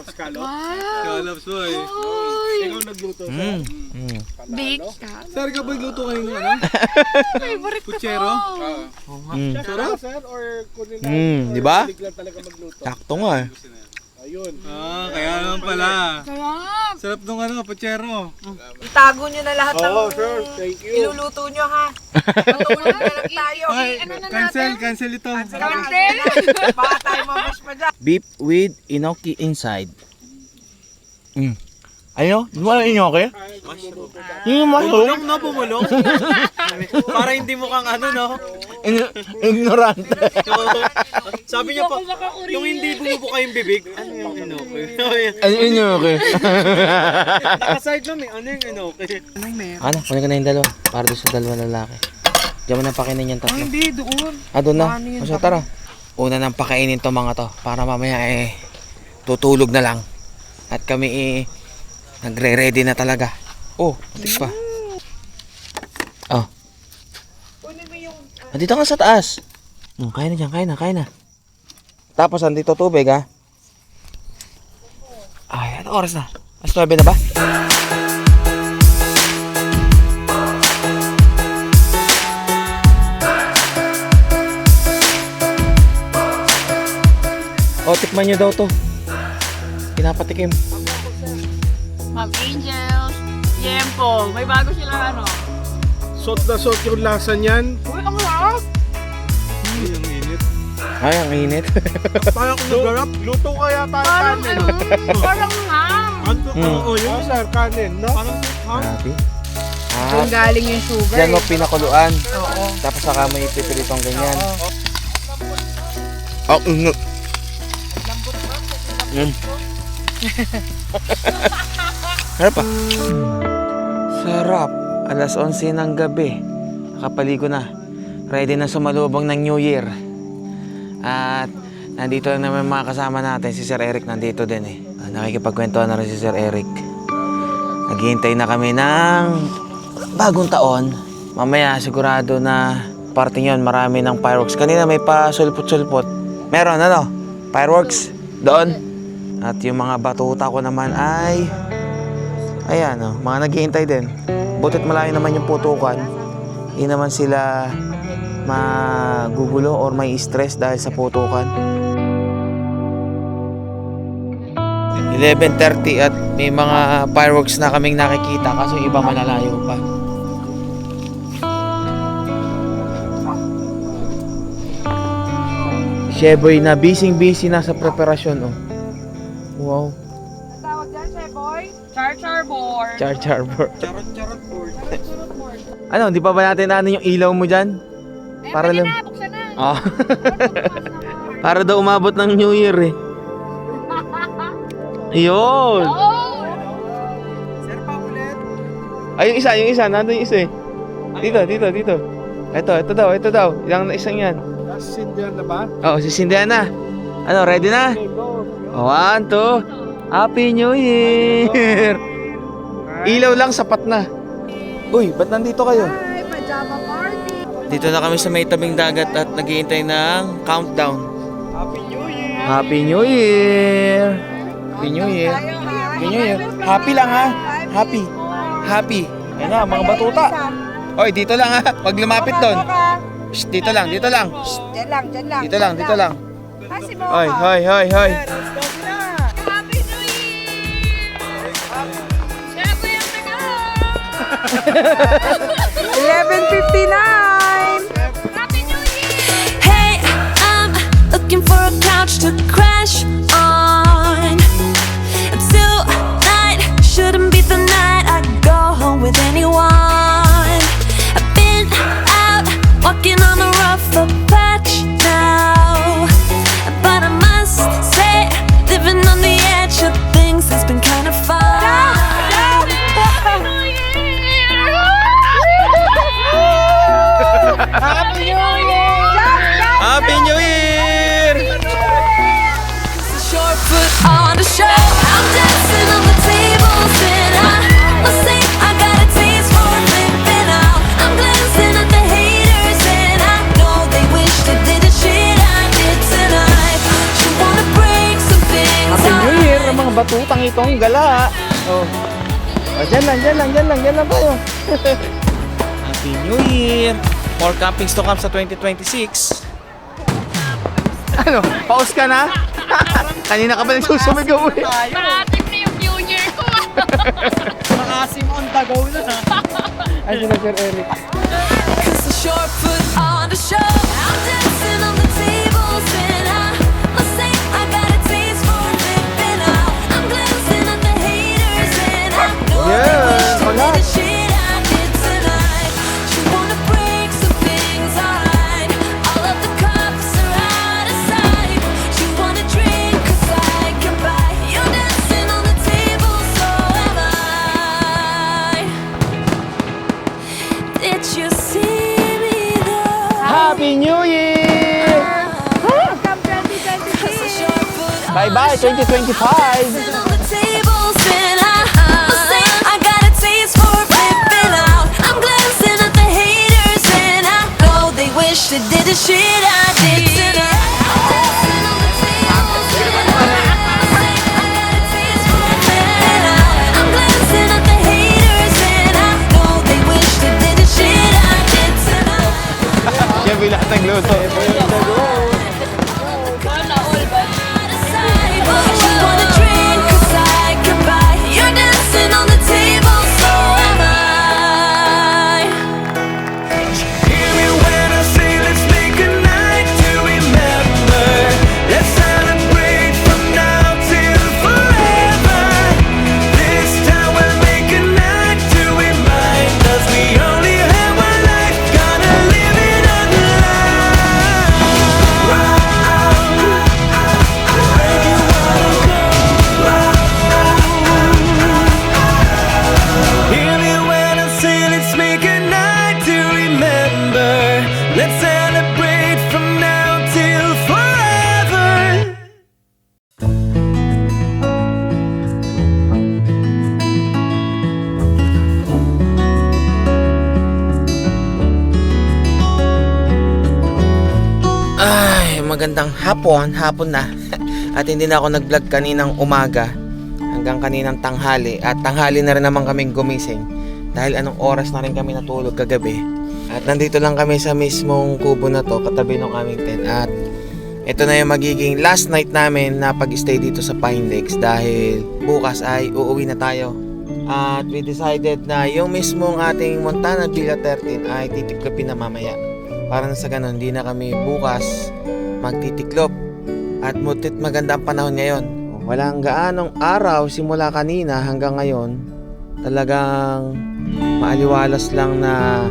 Scallops mo eh. Ikaw nagluto sa Bake ka. Sir, ka ba nagluto kayo ng ano? Favorite ko Puchero? Sarap. Sir, or kunin Di ba? lang talaga magluto. Sakto nga eh. Ayun. Kaya naman pala. Sarap. Sarap nung puchero. Itago nyo na lahat ng Sir, thank you. iluluto nyo ha. Tutulungan na lang tayo. Cancel ito. Baka tayo mamash pa dyan. Beef with enoki inside. Ano? Wala enoki? Yung mushroom? na bumulong. Para hindi mo kang Ignorante. Sabi niya pa, yung hindi bumubuka yung bibig. Ano yung inoke? Ano enoki? Nakaside lang eh. Ano yung inoke? Ano? Kunin ko na yung dalawa. Para doon sa dalawa lalaki. Diyan mo nang pakainin yung tatlo. Hindi, doon. Ah, doon na. Ano yun, So, tara. Una nang pakainin to mga to. Para mamaya tutulog na lang. At kami nagre-ready na talaga. Oh, matik pa. Oh. Andito ka sa taas. Kaya na dyan, kaya na. Tapos andito tubig ha. Ay, ano oras na? Mas 9 na ba? O, tikman nyo daw to. Pinapatikim. Ma'am Angels, Yempo, may bago silang ano. Salt na salt yung lasa niyan. Uy, ang sarap! Ay, ang init. Ay, ang init. Parang kung nagarap, luto kaya tayo Parang kanin. parang ham. Oo, yung sir, kanin, no? Parang ham. Grabe. Doon galing yung sugar. Diyan mo pinakuluan. Oo. Tapos saka mo ipipilitong ganyan. Oh, init. Sarap pa. Sarap. Alas 11 ng gabi. Nakapaligo na. Ready na sumalubong ng New Year. At nandito na naman mga kasama natin. Si Sir Eric nandito din eh. Nakikipagkwentuhan na rin si Sir Eric. Naghihintay na kami ng bagong taon. Mamaya sigurado na parte yun. Marami ng fireworks. Kanina may pa sulpot-sulpot. Meron ano? Fireworks. Doon. At yung mga batuta ko naman ay ayan oh, mga naghihintay din. Butit malayo naman yung putukan. Hindi naman sila magugulo or may stress dahil sa putukan. 11:30 at may mga fireworks na kaming nakikita kaso yung iba malalayo pa. Sheboy na busy na sa preparasyon oh. Wow. Tawag dyan, Sheboy? Char board. Char board. Charot board. Ano, di pa ba natin ano yung ilaw mo dyan? Para lang. Buksan na. Ah. Para daw umabot ng New Year eh. Yun. Sir, pa ulit. Ay, yung isa. Nandun yung isa eh. Dito. Ito daw. Ilang na isang yan. Sindihan na ba? Oo, sisindihan na. Ano, ready na? Okay, go. 1, 2. Happy New Year! Ilaw lang, sapat na. Uy, ba't nandito kayo? Hi, pajama party. Dito na kami sa may tabing dagat at naghihintay ng countdown. Happy New Year! Happy New Year! Happy New Year! Happy New Year! Happy lang ha! Happy! Ayun na, mga batuta. Oy, dito lang ha! Huwag lumapit doon. Shh, dito lang. Dyan lang. Dito lang. Kasi mo Hoy. Happy New Year! Siyempre yung taga! 11:59. Happy New Year! Hey, I'm looking for a couch to crash on. And tonight shouldn't be the night I go home with anyone. I've been out walking on the rough patch now, but I must say, living on the edge of things has been kind of fun. Happy New Year! Short foot on the show. I'm dancing on the tables and I must say I got a taste for living out. I'm glancing at the haters and I know they wish they did the shit I did tonight. You wanna break some things Happy New off. Year! Ang mga batutang itong gala. Oh. Dyan lang tayo. Happy New Year! More campings to come sa 2026. Ano? Pause ka na? Kanina ka ba nagsusumigaw eh? Parating na yung New Year ko. Makasim on the go na. Ay, sila Sir Eric. Cause the short foot on the show. I'm dancing on the tables and I must say I got a taste for living out. I'm glancing at the haters and I know they wish they did the shit I did tonight. You wanna break some things alright. All of the cups are out of sight. You wanna drink 'cause I can buy. You're dancing on the table, so am I. Did you see me though? Happy New Year! Bye-bye, 2025! I got a taste for flipping out. I'm glancing at the haters and I know they wish they did the shit I did tonight. I'm glancing at the haters and I know they wish they did the shit I did tonight. Siya bilang nagluto. You wanna drink 'cause I can buy. You're dancing on the table, so am I. Hear me when I say let's make a night to remember. Let's celebrate from now till forever. This time we'll make a night to remind us we only have one life. Gonna live it on the line. Hear me when I say let's make a night to remember. Let's celebrate from now till forever. Ay, magandang hapon na. At hindi na ako nag-vlog kaninang umaga hanggang kaninang tanghali. At tanghali na rin naman kaming gumising dahil anong oras na rin kami natulog kagabi. At nandito lang kami sa mismong kubo na to, katabi ng aming tent. At ito na yung magiging last night namin na pag-stay dito sa Pine Lakes dahil bukas ay uuwi na tayo. At we decided na yung mismong ating Montana Villa 13 ay titiklopin na mamaya. Para na sa ganun, hindi na kami bukas magtitiklop. At mutit maganda ang panahon ngayon. Walang gaanong araw simula kanina hanggang ngayon. Talagang maaliwalas lang na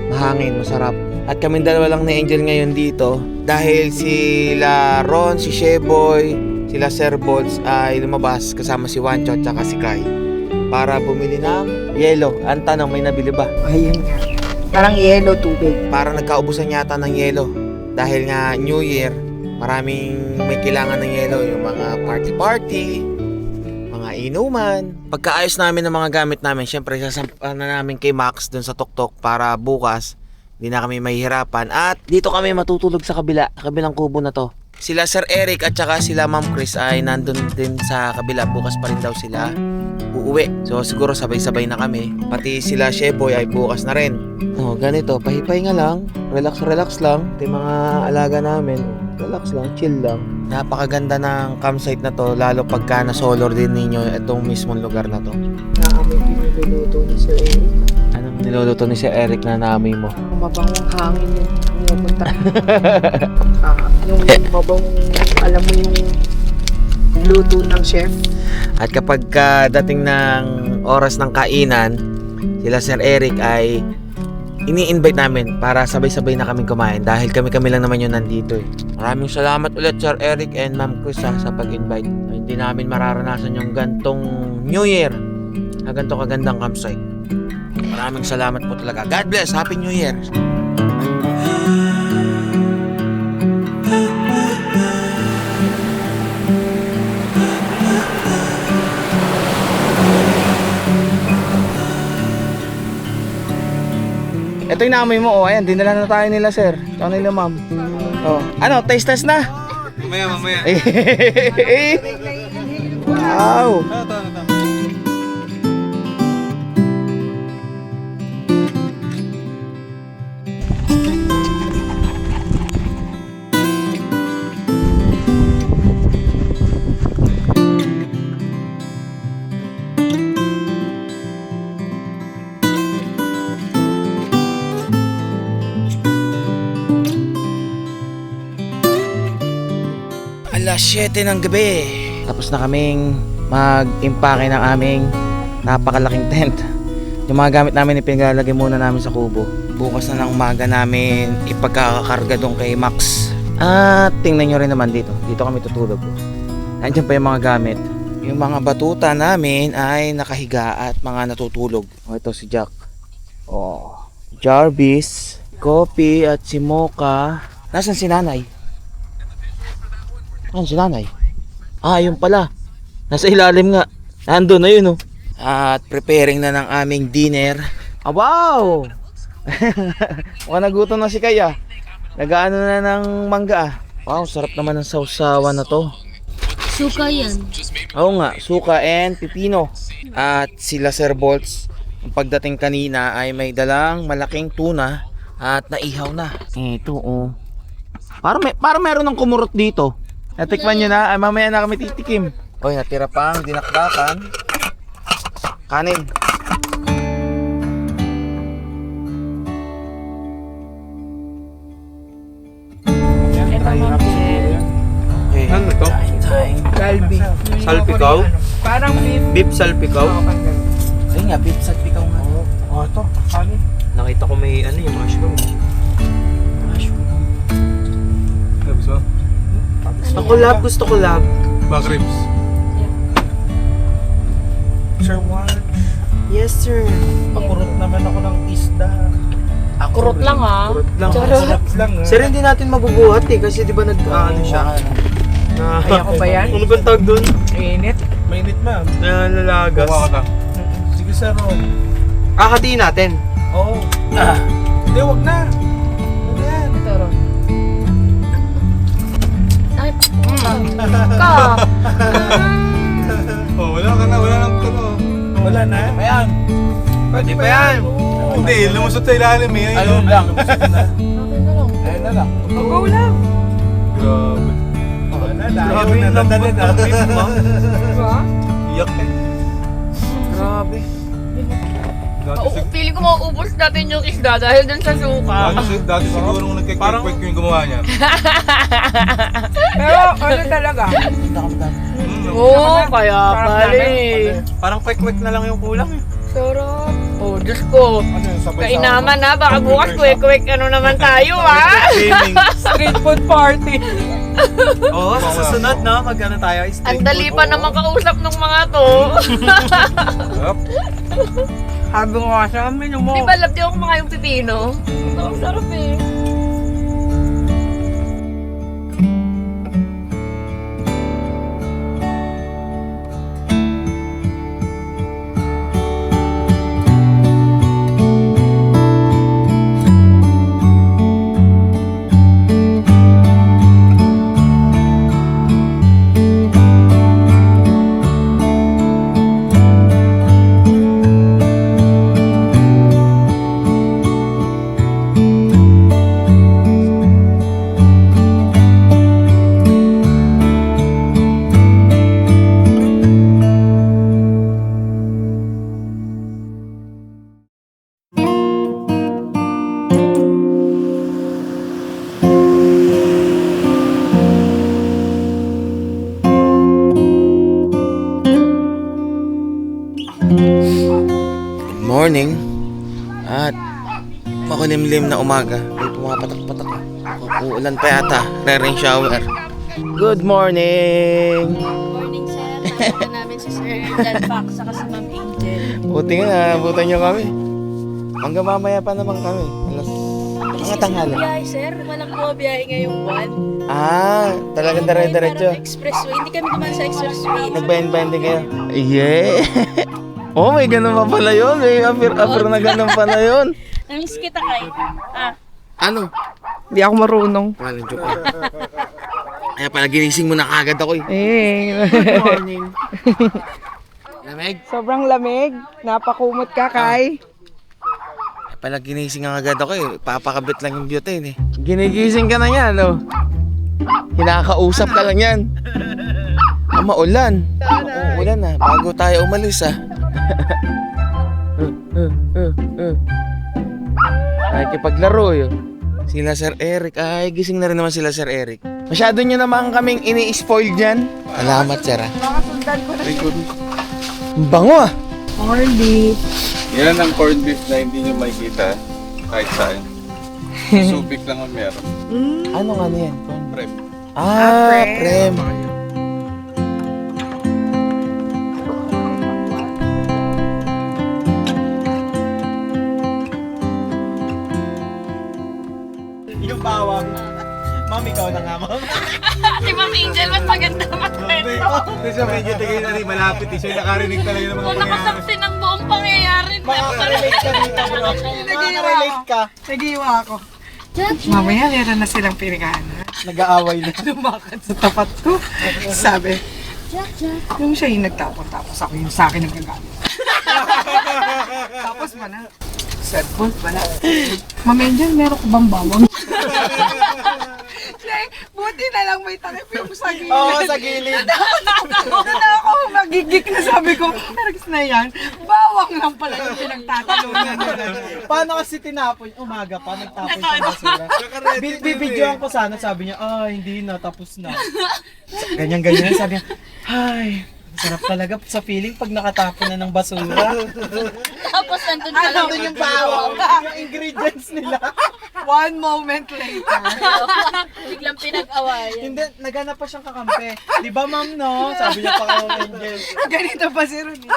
mahangin, masarap. At kami dalawa lang ni Angel ngayon dito dahil sila Ron, si Sheboy, sila Sir Bolts ay lumabas kasama si Wancho at saka si Kai para bumili ng yelo. Ang tanong, may nabili ba? Ayun nga. Parang yellow tubig. Para nagkaubusan yata ng yelo dahil nga New Year, maraming may kailangan ng yelo, yung mga party, mga inuman. Pagkaayos namin ng mga gamit namin, syempre sasampan na namin kay Max dun sa tuktok para bukas hindi na kami mahihirapan. At dito kami matutulog sa kabilang kubo na to. Sila Sir Eric at saka sila Ma'am Chris ay nandun din sa kabila. Bukas pa rin daw sila uuwi. So siguro sabay-sabay na kami. Pati sila Sheboy ay bukas na rin. Oh, ganito, pahipahinga lang, relax lang. Ito yung mga alaga namin, relax lang, chill lang. Napakaganda ng campsite na to, lalo pagka na-solar din ninyo itong mismong lugar na to. Naamoy piniluluto ni Sir Eric. Anong niluluto ni Sir Eric na naamoy mo? Mabangong hangin yung pumupunta. Yung mabangong, alam mo yung luto ng chef. At kapag dating ng oras ng kainan, sila Sir Eric ay ini-invite namin para sabay-sabay na kaming kumain dahil kami lang naman yun nandito eh. Maraming salamat ulit Sir Eric and Ma'am Chris sa pag-invite. Hindi namin mararanasan yung gantong New Year na ganito kagandang campsite. Maraming salamat po talaga. God bless. Happy New Year. Ito yung naamoy mo, oh, ayan, dinala na tayo nila sir. Tsaka nila ma'am. Oh. Ano, taste test na? Mamaya. Wow! Alas 7 ng gabi. Tapos na kaming mag-impake ng aming napakalaking tent. Yung mga gamit namin ipinaglalagay muna namin sa kubo. Bukas na ng umaga namin ipagkakakarga doon kay Max. At tingnan nyo rin naman dito. Dito kami tutulog. Nandiyan pa yung mga gamit. Yung mga batuta namin ay nakahiga at mga natutulog. O ito si Jack. Oh, Jarvis, Kopi at si Mocha. Nasaan si nanay? Ano si nanay? Ah, yun pala. Nasa ilalim nga. Nandun na yun, oh. At preparing na ng aming dinner. Ah, wow! Mukhang nagutom na si Kaya. Nagaano na ng mangga, ah. Wow, sarap naman ng sausawan na to. Suka yan. Oo nga, suka and pipino. At sila Sir Bolts, ang pagdating kanina ay may dalang malaking tuna at naihaw na. Ito, oh. Para meron ng kumurot dito. Natikman nyo na, ay mamaya na kami titikim. Oy, natira pang dinakdakan. Kanin. Okay. Ano to? Galbi. Salpikaw? Parang beef. Beef salpikaw? Ayun nga, beef sa pikaw nga. Oh, ito. Kanin. Nakita ko may ano yung mushroom. Gusto? Gusto ko lab. Back ribs. Sir, what? Yes, sir. Pakurot naman ako ng isda. Kurot lang ha. Kurot lang. Sarap lang. Sir, hindi natin mabubuhat eh. Kasi di ba ano siya? Kaya ko ba yan? Ano bang tawag doon? Init. Mainit ma'am. Nalalagas. Kuha ko na. Sige sir, oh. Kakatiin natin. Oo. Hindi, wag na. Wag na yan. Ito ron. Oh, wala ka na. Wala nang tuno. Wala na? Ayan. Pwede pa yan. Hindi, lumusot sa ilalim eh. Ayun lang. Ayun na lang. Go lang. Grabe. Grabe yung lambot ng beef, ma'am. Diba? Iyak eh. Grabe. Feeling ko mauubos natin yung isda dahil dun sa suka. Dati siguro kung nagkikwek-kwek yung gumawa niya. Pero ano talaga? Oo, kaya pala eh. Parang kwek-kwek na lang yung kulang eh. Sarap. Oh, Diyos ko. Ano yun, sabay-sabay. Kainaman ha, baka bukas kwek-kwek ano naman tayo ha. Gaming. Street food party. Oo, sa susunod no, mag-ano tayo? Ang dali pa naman kausap ng mga to. Sarap. Sabi ko nga sa amin mo. Di ba love di ako kumakain yung pipino? Ang sarap eh. Morning. At makulimlim na umaga. May pumapatak-patak. Uulan pa yata. Rain shower. Good morning. Morning, sir. Nakita namin si Sir Dan Pac saka si Ma'am Angel. Buti nga, nabutan nyo kami. Hanggang mamaya pa naman kami. Mga tanghala. Biyahe, sir. Walang bumabiyahe ngayong buwan. Ah, talagang dire-diretso. Parang expressway. Hindi kami dumaan sa expressway. Nagbayan-bayan din kayo. Yeah. Oh, may ganun pa pala yun. May apir na ganun pala yun. Namiss kita kay. Ano? Hindi ako marunong. Walang joke. Kaya pala ginising mo na kagad ako eh. Good morning. Lamig? Sobrang lamig. Napakumot ka, Kai. Kaya pala ginising nga agad ako eh. Papakabit lang yung butane eh. Ginigising ka na yan, oh. Kinakausap ka lang yan. Maulan. Ulan na. Bago tayo umalis ah. Nakikipaglaro yun. Sila Sir Eric. Ay, gising na rin naman sila Sir Eric. Masyado nyo naman kaming ini-spoil dyan. Salamat, Sir. Baka sundan ko na. Ang bango ah. Corned beef. Yan ang corned beef na hindi nyo makikita kahit saan. Subic lang ang meron. Ano nga yan? Prep. Prem. Yung bawang. Ma'am, ikaw na nga, ma'am. Si Ma'am Angel, mas maganda magkwento. Kasi medyo tigay na rin malapit eh. Siya nakarinig talaga ng mga Kung nakasaksi ng buong pangyayari. Makaka-relate ka dito bro. Makaka-relate ka. Nagiwa ako. Mamaya meron na silang pinaghahanap. Nag-aaway na. Lumakad sa tapat ko. Sabi, yung siya yung nagtapon, tapos ako yung sa akin nagagalit. Tapos mana, cellphone, mana. Mami, dyan, meron ko bang bawang? Buti na lang may takip yung sa gilid. Oo, sa gilid. Nata ako, magigik na sabi ko, Nargis na yan, bawang lang pala yung pinagtatalunan nila. Paano kasi tinapon? Umaga pa, nagtapon sa basura. Bibidyoan ko sana, sabi niya, hindi na, tapos na. Ganyan-ganyan, sabi niya, ay, sarap talaga sa feeling pag nakatapon na ng basura. Tapos nandun ka lang. Yung bawang, yung ingredients nila. One moment later. Biglang pinag-awayan. Hindi, naghanap pa siyang kakampi. Di ba ma'am, no? Sabi niya pa kay Angel. Ganito pa si Ronnie.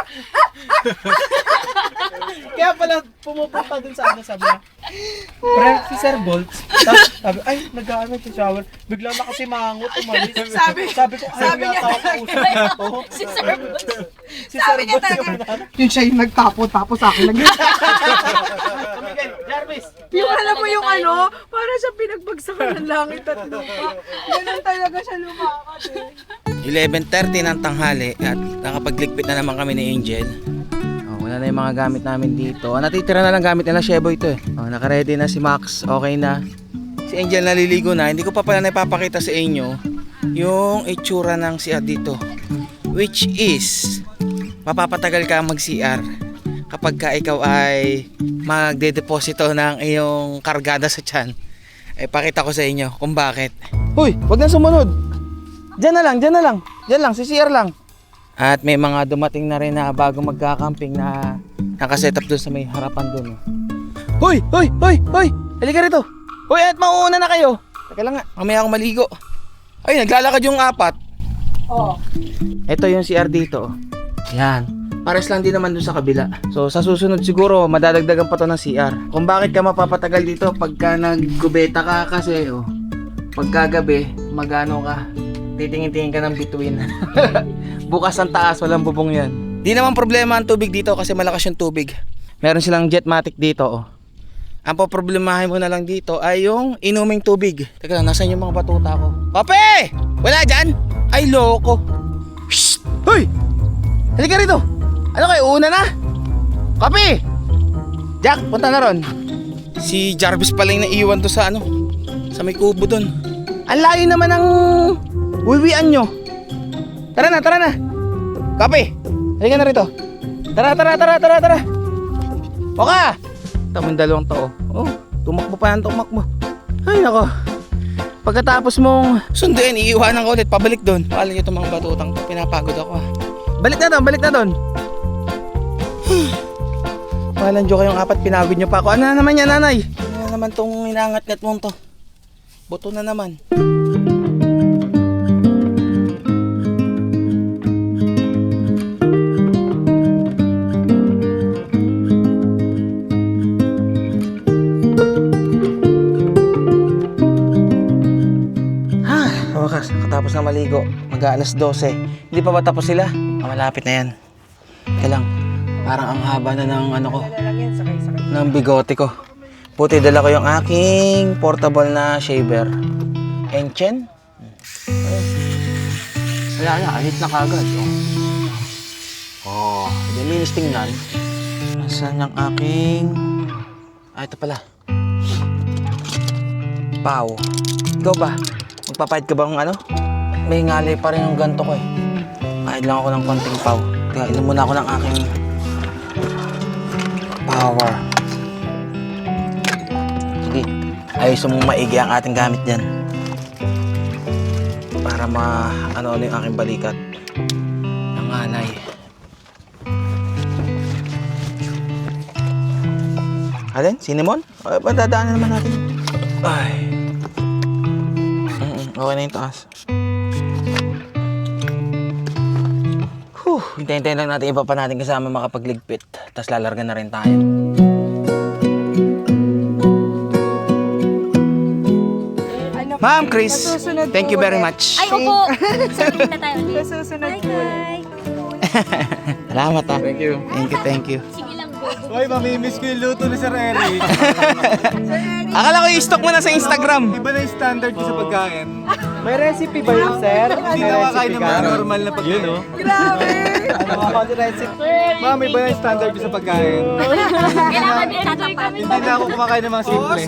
Kaya pala pumupunta dun sa ano, sabi niya, pre, si Sir Bolts. Tapos sabi, ay, nag-ano sa shower. Bigla na kasi mangot, umalis. Sabi ko, sabi niya tao kausap nito. Si Sir Boss. Si Sir Sabi niya Bolts yung talaga, yung siya yung nagtapon, tapos akin lang. Miguel, Jarvis. Yung alam mo yung ano, para siya pinagbagsakan ng langit at lupa. Ganun talaga siya lumakas eh. 11:30 ng tanghali at nakapagligpit na naman kami ni Angel. Wala na yung mga gamit namin dito. Natitira na lang gamit nila Shebo ito eh. Naka-ready na si Max, okay na. Si Angel naliligo na. Hindi ko pa pala napapakita sa inyo yung itsura ng CR dito. Which is, mapapatagal ka mag-CR kapag ka ikaw ay magde-deposito ng iyong kargada sa tiyan. Pakita ko sa inyo kung bakit. Uy, wag na sumunod. Diyan na lang, diyan na lang. Diyan lang, si CR lang. At may mga dumating na rin na bago magka-camping na nakaset up doon sa may harapan doon. Hoy! Hoy! Hoy! Hoy! Halika rito! Hoy! At mauuna na kayo! Teka lang nga, mamaya ako maligo. Ay, naglalakad yung 4. Oo. Ito yung CR dito. Yan. Pares lang din naman doon sa kabila. So sa susunod siguro madadagdagan pa to ng CR. Kung bakit ka mapapatagal dito pagka naggubeta ka kasi pagkagabi magano ka, titingin-tingin ka ng bituin. Bukas ang taas, walang bubong yan. Di naman problema ang tubig dito kasi malakas yung tubig. Meron silang Jetmatic dito. Ang poproblemahin mo na lang dito ay yung inuming tubig. Teka lang, nasan yung mga batuta ko? Pape! Wala dyan? Ay, loko. Shhh! Hoy! Halika rito! Ano kayo, una na? Kape! Jack, punta na ron. Si Jarvis pala yung naiwan to sa sa may kubo dun. Ang layo naman ng wiwian nyo. Tara na, tara na. Kape, halika na rito. Tara. Oka! Tamang dalawang tao. Tumakbo pa yan, tumakbo. Ay, nako. Pagkatapos mong sunduin, iiwanan ko ulit, pabalik doon. Pakala nyo itong mga batutang to, pinapagod ako. Balik na doon. Pahalan dyo kayong 4, pinagod nyo pa ako. Ano na naman yan, nanay? Ano na naman tong inangat-ngat mong to? Buto na naman. Wakas, katapos na maligo. Mag-aalas 12. Hindi pa ba tapos sila? Malapit na yan. Teka lang. Parang ang haba na ng ko. Ng bigote ko. Puti, dala ko yung aking portable na shaver. Enchen? Wala na, ahit na kagad. Hindi linis tingnan. Nasaan yung aking... ito pala. Pau. Ikaw ba? Magpapahid ka bang May ngalay pa rin yung ganto ko eh. Pahid lang ako ng konting pau. Kaya inom muna ako ng aking power. Sige, ayos mong maigi ang ating gamit dyan. Para ano yung aking balikat. Ang ngalay. Alin? Cinnamon? Dadaanan naman natin. Ay. Okay na yung taas. Hintayin lang natin iba pa natin kasama makapagligpit. Tapos lalarga na rin tayo. Ma'am Chris, Susunod thank you po very ulit. much. Ay, opo. Sabihin na tayo ulit. Sa susunod Bye, po ulit. guys. Salamat ah. Thank you. Thank you. Sige lang, go. Hoy, mamimiss ko yung luto ni Sir Eric. Akala ko i-stock mo na sa Instagram. Iba na yung standard ko sa pagkain. May recipe ba yun, sir? Hindi nakakain ng mga normal na pagkain. Yun, oh. Grabe! Ano ako yung recipe? Ma'am, iba yung standard ko sa pagkain. Kailangan din tatapat. Hindi na ako kumakain ng mga simple.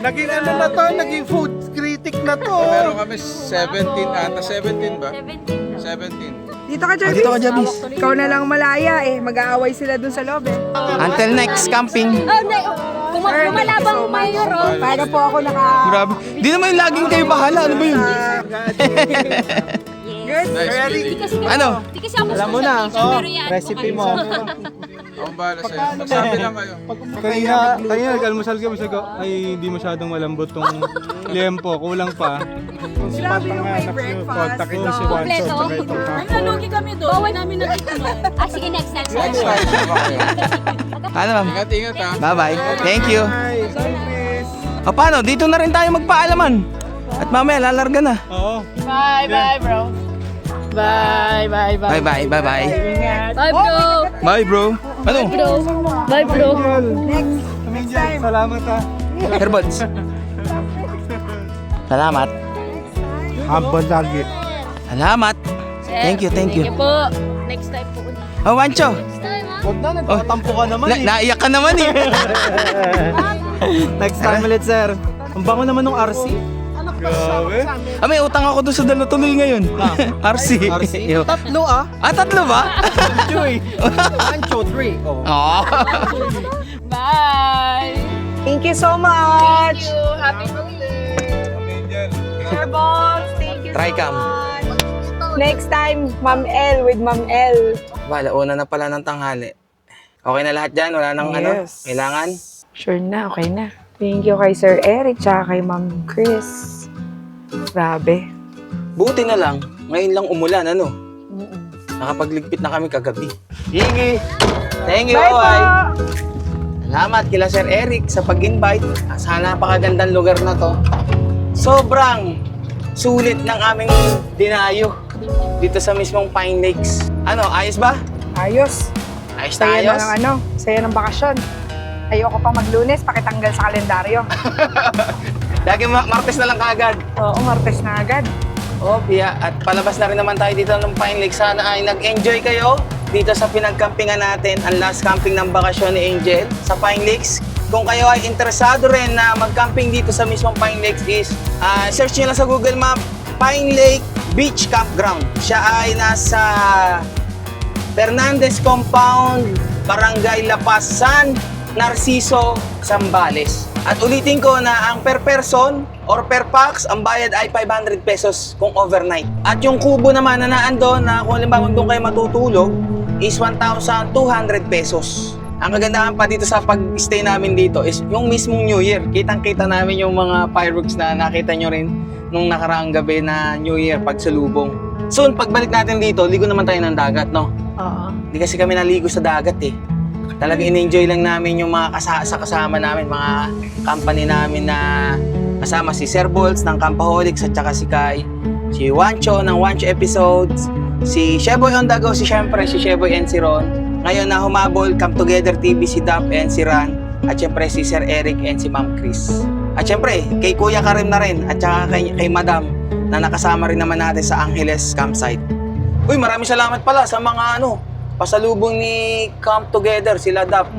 Naging ano na to, naging food critic na to. Meron kami 17 ata. 17 ba? 17 lang. 17. Dito ka, Jarvis. Dito ka, Jarvis. Ikaw na lang malaya eh. Mag-aaway sila dun sa loob eh. Until next camping. Oh, no. Kumalabang mayor, oh. Paano po ako Grabe. Di naman yung laging kayo bahala. Ano ba yun? Good? Nice meeting you. Ano? Di kasi ako Alam mo na, pero yan. recipe mo. Akong bahala sa'yo. Magsabi lang kayo. Kanina nag-almusal kami, sabi ko, ay hindi masyadong malambot tong liempo, kulang pa. Grabe yung may breakfast. Kompleto. Nalugi kami doon. Bawal namin natikman. Ah, sige, next. Next time, sama kayo. Ano ma'am? Ingat ha. Bye-bye. Thank you. O paano? Dito na rin tayo magpaalaman. At mamaya lalarga na. Oo. Bye, bye, bro. Bye, bye, bye. Bye-bye. Bye-bye. Bye, bro. Bye bro. Ano? Bye, bro. Next time. Salamat ha. Airbuds. Salamat. Habang lagi. Salamat. Thank you. Thank you po. Next time po ulit. Oh, Wancho. Next time, ha? Huwag na, nagtatampo ka naman eh. Naiyak ka naman eh. Next time ulit, sir. Ang bango naman ng RC. Grabe. Ah, may utang ako doon sa dala tuloy ngayon. RC. Yo. Tatlo ah. Ah, tatlo ba? Joy. 1, 2, 3. Oh. Oh. Bye. Thank you so much. Thank you. Happy birthday. Sir Boss, thank you Try so cam. much. Next time, Ma'am L with Ma'am L. Bala, una na pala ng tanghali. Okay na lahat dyan? Wala nang ano? Yes. Kailangan? Sure na, okay na. Thank you kay Sir Eric tsaka kay Ma'am Chris. Grabe. Buti na lang, ngayon lang umulan, ano? Nakapagligpit na kami kagabi. Sige! Thank you, Bye po! Oy! Salamat kila Sir Eric sa pag-invite sa napakagandang lugar na to. Sobrang sulit ng aming dinayo dito sa mismong Pine Lakes. Ano, ayos ba? Ayos. Ayos na Saya ayos? na ng saya ng bakasyon. Ayoko pa mag-Lunes, pakitanggal sa kalendaryo. Lagi Martes na lang kagad. Oo, Martes na agad. Oh, Pia, at palabas na rin naman tayo dito ng Pine Lakes. Sana ay nag-enjoy kayo dito sa pinagkampingan natin, ang last camping ng bakasyon ni Angel sa Pine Lakes. Kung kayo ay interesado rin na mag-camping dito sa mismong Pine Lakes is search nyo lang sa Google Map, Pine Lake Beach Campground. Siya ay nasa Fernandez Compound, Barangay La Paz, San Narciso, Zambales. At ulitin ko na ang per person or per pax, ang bayad ay 500 pesos kung overnight. At yung kubo naman na naandun na kung halimbawa doon kayo matutulog is 1,200 pesos. Ang kagandahan pa dito sa pag-stay namin dito is yung mismong New Year. Kitang-kita namin yung mga fireworks na nakita nyo rin nung nakaraang gabi na New Year pagsalubong. Soon, pagbalik natin dito, ligo naman tayo ng dagat, no? Oo. Hindi kasi kami naligo sa dagat eh. Talaga in-enjoy lang namin yung mga kasama namin, mga company namin na kasama si Sir Bolts ng Campaholics at saka si Kai, si Wancho ng Wancho Episodes, si Sheboy on the Go, siyempre si Sheboy and si Ron. Ngayon na humabol, Come Together TV, si Dap and si Ran, at siyempre si Sir Eric and si Ma'am Chris. At siyempre, kay Kuya Karim na rin, at saka kay Madam na nakasama rin naman natin sa Angeles Campsite. Uy, maraming salamat pala sa mga pasalubong ni Come Together, sila Dap.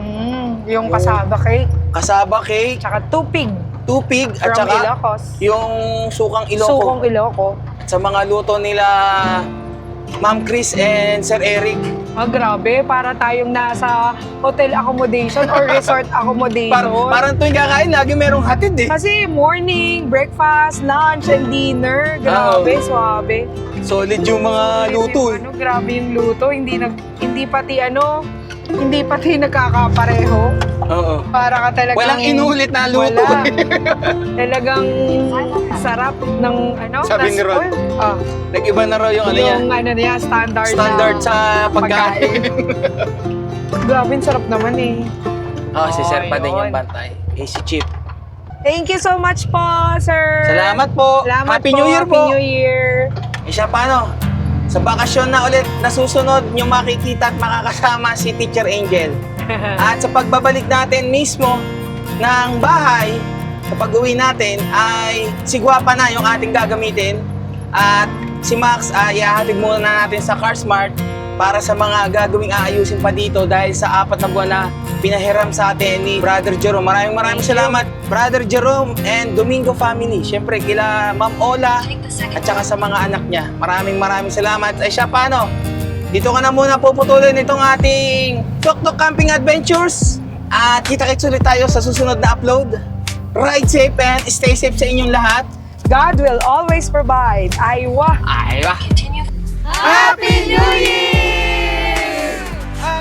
Yung kasaba cake, Kasaba cake, tsaka tupig tupig, at from saka Ilocos. yung sukang Ilocos. Sukong Iloco. At sa mga luto nila Ma'am Chris and Sir Eric. Grabe, para tayong nasa hotel accommodation or resort accommodation. Parang tuwing kakain, lagi merong hatid eh. Kasi morning, breakfast, lunch, and dinner. Grabe, swabe. Solid yung mga luto eh. Grabe yung luto. Hindi pati nagkakapareho. Oo. Para ka talagang... Walang inulit na luto. Wala. Talagang sarap ng Sabi ni Ron. Nag-iba na raw yung niya. Yung niya, standard Standard na sa pagkain. Grabe, sarap naman eh. Si Sir pa din yun. yung bantay. Si Chip. Thank you so much po, sir. Salamat po. Salamat Happy po. New Year po. Happy New Year. Eh siya paano? Sa bakasyon na ulit na susunod, nyo makikita at makakasama si Teacher Angel. At sa pagbabalik natin mismo ng bahay, sa pag-uwi natin, ay si Guapa na yung ating gagamitin. At si Max ay ihahatid muna natin sa CarSmart para sa mga gagawing aayusin pa dito dahil sa 4 na buwan na pinahiram sa atin ni Brother Jerome. Maraming salamat, Brother Jerome and Domingo family. Siyempre, kila Ma'am Ola at saka sa mga anak niya. Maraming salamat. Ay siya, paano? Dito ka na muna puputulin itong ating Tok-Tok Camping Adventures. At kita-kits ulit tayo sa susunod na upload. Ride safe and stay safe sa inyong lahat. God will always provide. Aywa. Aywa! Happy New Year!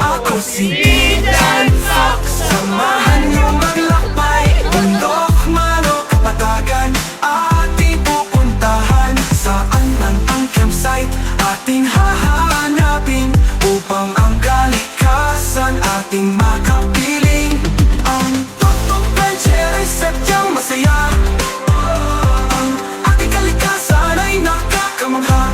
Ako si Ethan Fox. Samahan niyo maglakbay. Bundok, manok, kapatagan. Ating pupuntahan. Saan man ang campsite ating hahanapin upang ang kalikasan ating makapiling. Ang Tok-Tok Venture ay sadyang masaya. Ang ating kalikasan ay nakakamangha.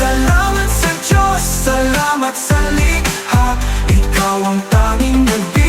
Salamat sa Diyos, salamat sa likha. Ikaw ang tanging nagbibigay